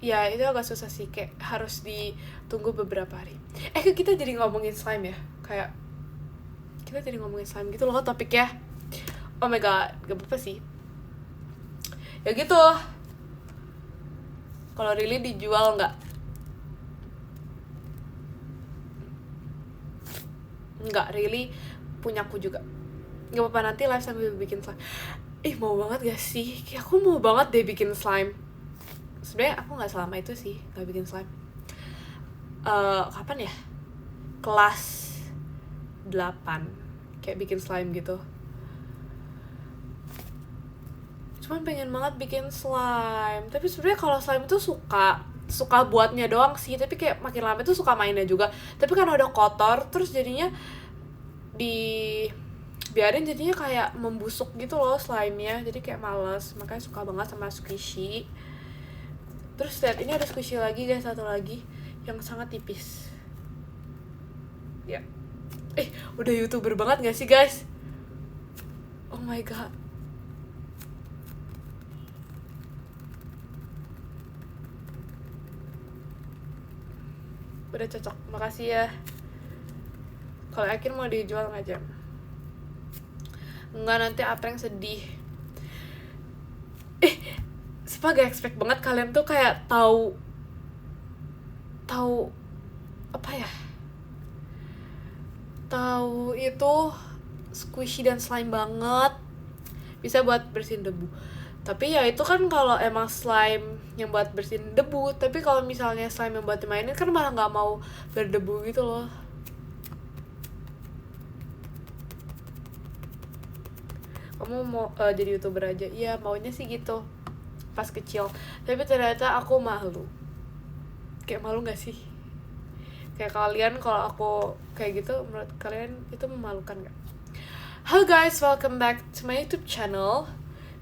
Ya itu agak susah sih, kayak harus ditunggu beberapa hari. Kita jadi ngomongin slime ya, kayak kita jadi ngomongin slime gitu loh topiknya. Oh my god, gak apa-apa sih. Ya gitu. Kalau Really dijual nggak? Nggak, Really punyaku juga. Gak apa-apa, nanti live sambil bikin slime. Mau banget gak sih? Kayak aku mau banget deh bikin slime. Sebenarnya aku nggak selama itu sih nggak bikin slime. Kapan ya? Kelas 8 kayak bikin slime gitu. Cuman pengen banget bikin slime. Tapi sebenarnya kalau slime itu suka buatnya doang sih, tapi kayak makin lama itu suka mainnya juga. Tapi kan udah kotor, terus jadinya biarin jadinya kayak membusuk gitu loh slime-nya, jadi kayak males. Makanya suka banget sama squishy. Terus lihat, ini ada squishy lagi guys, satu lagi yang sangat tipis ya. Udah YouTuber banget gak sih guys? Oh my god, udah cocok, makasih ya. Kalau akhir mau dijual nggak Jam? Enggak, nanti Apreng sedih. Sumpah gak expect banget kalian tuh kayak tahu apa ya, tahu itu squishy dan slime banget, bisa buat bersihin debu. Tapi ya itu kan kalau emang slime yang buat bersihin debu. Tapi kalau misalnya slime yang buat dimainin kan malah nggak mau berdebu gitu loh. Kamu mau jadi YouTuber aja? Iya, maunya sih gitu pas kecil. Tapi ternyata aku malu. Kayak malu gak sih? Kayak kalian kalau aku kayak gitu, menurut kalian itu memalukan gak? Hello guys, welcome back to my YouTube channel.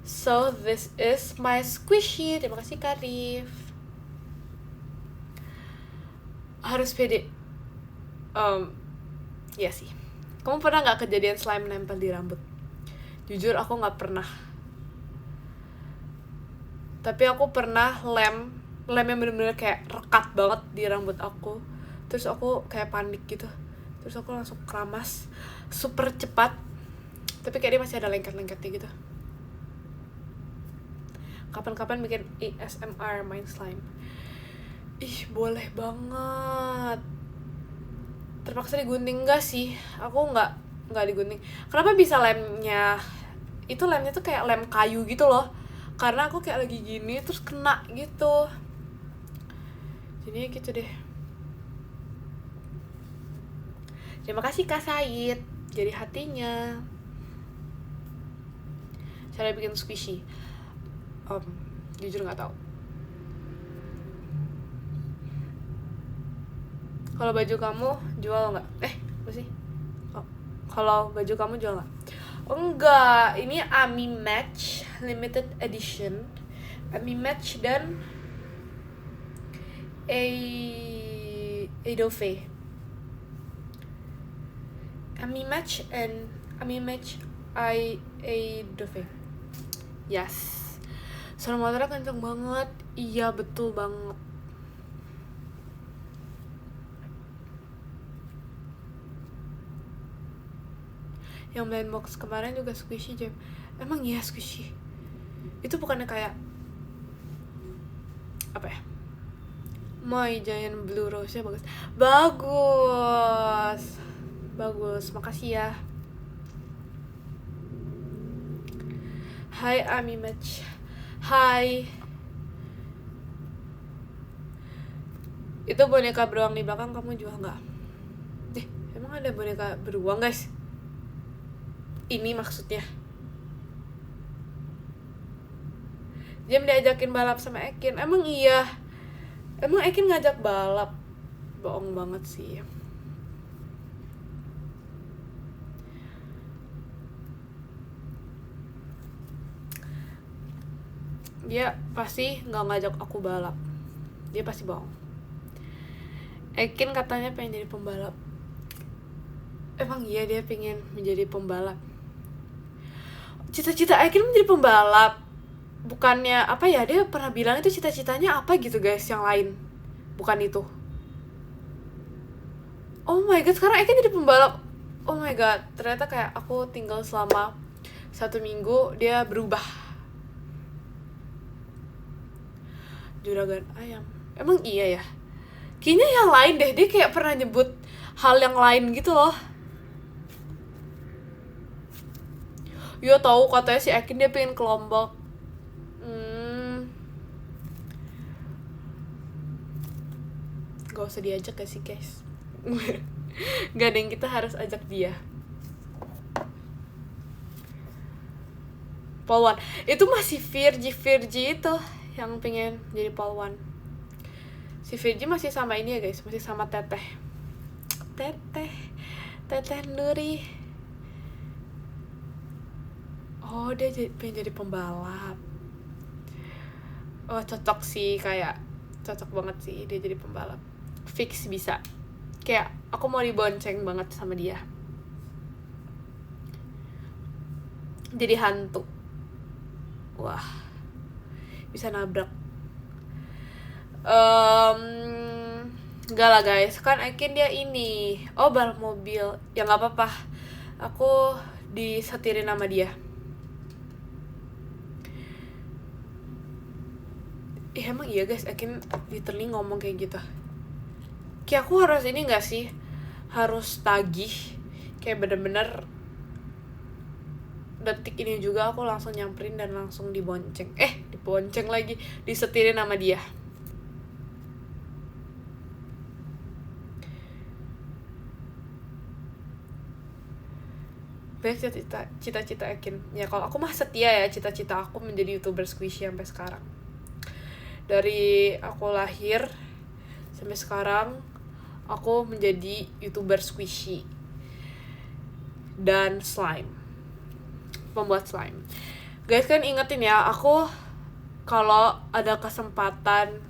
So this is my squishy. Terima kasih Karif. Harus pede. Ya sih. Kamu pernah gak kejadian slime nempel di rambut? Jujur aku gak pernah. Tapi aku pernah lem yang bener-bener kayak rekat banget di rambut aku. Terus aku kayak panik gitu. Terus aku langsung keramas super cepat. Tapi kayak dia masih ada lengket-lengketnya gitu. Kapan-kapan bikin ASMR main slime. Boleh banget. Terpaksa digunting gak sih? Aku gak digunting. Kenapa bisa lemnya? Itu lemnya tuh kayak lem kayu gitu loh. Karena aku kayak lagi gini terus kena gitu. Jadinya gitu deh. Terima kasih Kak Said. Jadi hatinya. Cara bikin squishy. Jujur gak tahu. Kalau baju kamu jual nggak? Apa sih? Kalau baju kamu jual nggak? Enggak, ini Ami Match limited edition. Ami Match dan Dove. Ami Match and Ami Match Dove. Yes. suara motornya kenceng banget. Iya betul banget. Yang main box kemarin juga squishy jam. Emang iya squishy. Itu bukannya kayak apa ya? My Giant Blue Rose-nya bagus. Bagus, makasih ya. Hai Ami Match. Hai. Itu boneka beruang di belakang kamu jual nggak? Emang ada boneka beruang guys? Ini maksudnya. Jam diajakin balap sama Ekin. Emang iya? Emang Ekin ngajak balap? Bohong banget sih. Dia pasti nggak ngajak aku balap. Dia pasti bohong. Ekin katanya pengen jadi pembalap. Emang iya dia pengen menjadi pembalap? Cita-cita Ekin menjadi pembalap. Bukannya apa ya, dia pernah bilang itu cita-citanya apa gitu guys, yang lain. Bukan itu. Oh my god, sekarang Ekin jadi pembalap. Oh my god, ternyata kayak aku tinggal selama 1 minggu dia berubah. Juragan ayam. Emang iya ya? Kayaknya yang lain deh, dia kayak pernah nyebut hal yang lain gitu loh. Yo tahu katanya si Ekin dia pengen ke Lombok. Gak usah diajak ya sih guys. Gak ada yang kita harus ajak dia. Polwan itu masih Virgi itu yang pengen jadi polwan. Si Virgi masih sama ini ya guys, masih sama Teteh Nuri. Oh dia pengen jadi pembalap. Oh cocok sih, kayak cocok banget sih dia jadi pembalap. Fix bisa. Kayak aku mau dibonceng banget sama dia. Jadi hantu. Wah, bisa nabrak. Enggak lah guys, kan Ekin dia ini. Oh balap mobil. Ya gak apa-apa, aku disetirin sama dia. Emang iya guys, Ekin literally ngomong kayak gitu. Kayak aku harus ini gak sih, harus tagih. Kayak bener-bener detik ini juga aku langsung nyamperin dan langsung dibonceng. Dibonceng lagi, disetirin sama dia. Banyak cita-cita Ekin. Ya kalau aku mah setia ya, cita-cita aku menjadi YouTuber squishy sampai sekarang. Dari aku lahir sampai sekarang aku menjadi YouTuber squishy dan slime, pembuat slime. Guys kan ingetin ya, aku kalau ada kesempatan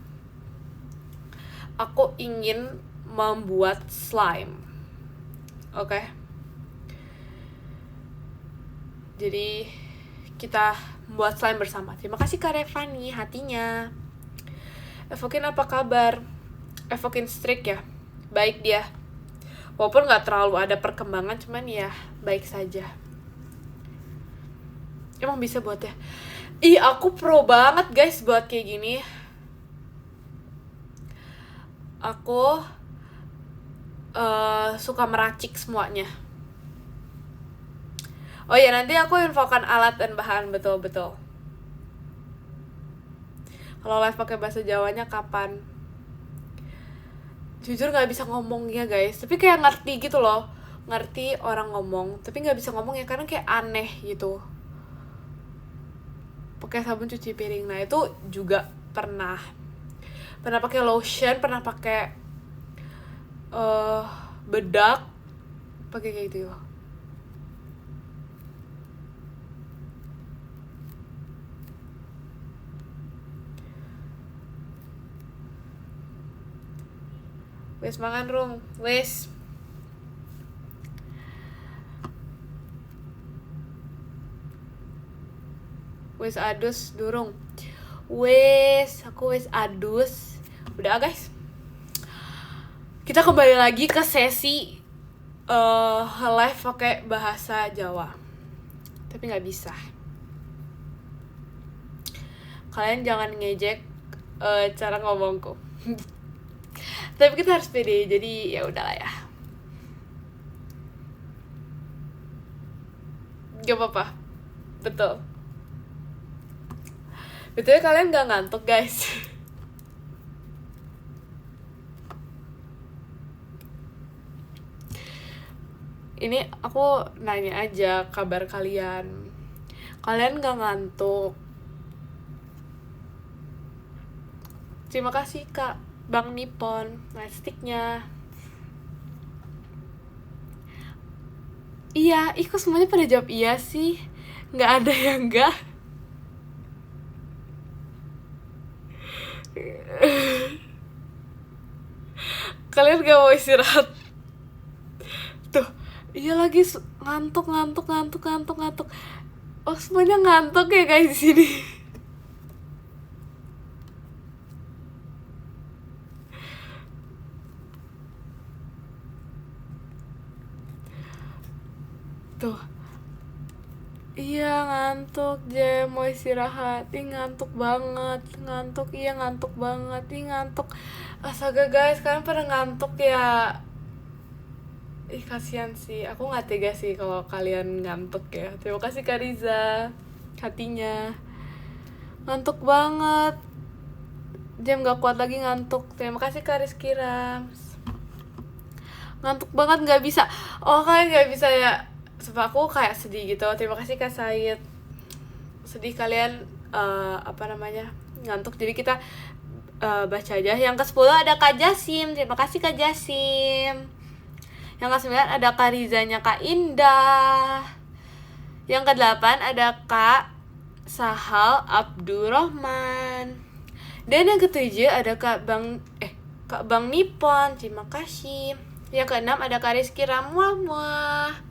aku ingin membuat slime. Oke? Jadi kita membuat slime bersama. Terima kasih Kak Revani hatinya. Evokin apa kabar? Evokin Strik ya, baik dia. Walaupun gak terlalu ada perkembangan, cuman ya baik saja. Emang bisa buat ya? Aku pro banget guys buat kayak gini. Aku suka meracik semuanya. Oh ya, nanti aku infokan alat dan bahan betul-betul. Kalau live pakai bahasa Jawanya kapan? Jujur nggak bisa ngomong ya guys, tapi kayak ngerti gitu loh, ngerti orang ngomong, tapi nggak bisa ngomong ya karena kayak aneh gitu. Pakai sabun cuci piring, nah itu juga pernah pakai lotion, pernah pakai bedak, pakai kayak gitu ya. Wes mangan rung, wes. Wes adus durung. Aku wes adus. Udah guys, kita kembali lagi ke sesi live pakai bahasa Jawa. Tapi nggak bisa. Kalian jangan ngejek cara ngomongku. Tapi kita harus pede, jadi ya udahlah ya. Gak apa-apa. Betul. Betulnya kalian gak ngantuk guys. Ini aku nanya aja kabar kalian. Kalian gak ngantuk? Terima kasih Kak Bang Nippon, lightsticknya. Iya, kok semuanya pada jawab iya sih? Nggak ada yang enggak. Kalian gak mau istirahat? Tuh, iya lagi ngantuk. Oh, semuanya ngantuk ya guys di sini. Tuh. Iya ngantuk, Jem, mau istirahat. Ngantuk banget. Ngantuk banget. Astaga guys, kalian pada ngantuk ya. Kasihan sih. Aku gak tega sih kalau kalian ngantuk ya. Terima kasih Kak Riza, hatinya. Ngantuk banget. Jem gak kuat lagi ngantuk. Terima kasih Kak Rizky Rams. Ngantuk banget gak bisa. Oh, kalian gak bisa ya. Sebab aku kayak sedih gitu. Terima kasih Kak Said. Sedih kalian ngantuk. Jadi kita baca aja. Yang ke-10 ada Kak Jasim. Terima kasih Kak Jasim. Yang ke-9 ada Kak Rizanya Kak Indah. Yang ke-8 ada Kak Sahal Abdurrahman. Dan yang ke-7 ada Kak Bang Nippon. Terima kasih. Yang ke-6 ada Kak Rizky Ramwah.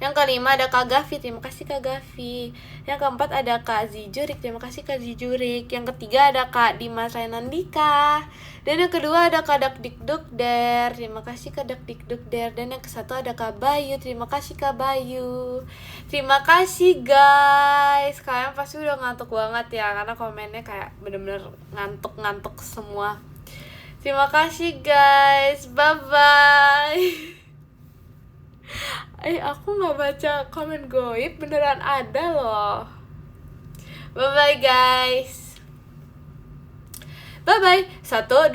Yang ke-5 ada Kak Gavi, terima kasih Kak Gavi. Yang ke-4 ada Kak Zijurik, terima kasih Kak Zijurik. Yang ke-3 ada Kak Dimas Rainandika. Dan yang kedua ada Kak Dakdikdukder, terima kasih Kak Dakdikdukder. Dan yang ke-1 ada Kak Bayu, terima kasih Kak Bayu. Terima kasih guys. Kalian pasti udah ngantuk banget ya, karena komennya kayak bener-bener ngantuk semua. Terima kasih guys, bye-bye. Aku gak baca komen goib, beneran ada loh. Bye bye guys. Bye bye. 1, 2,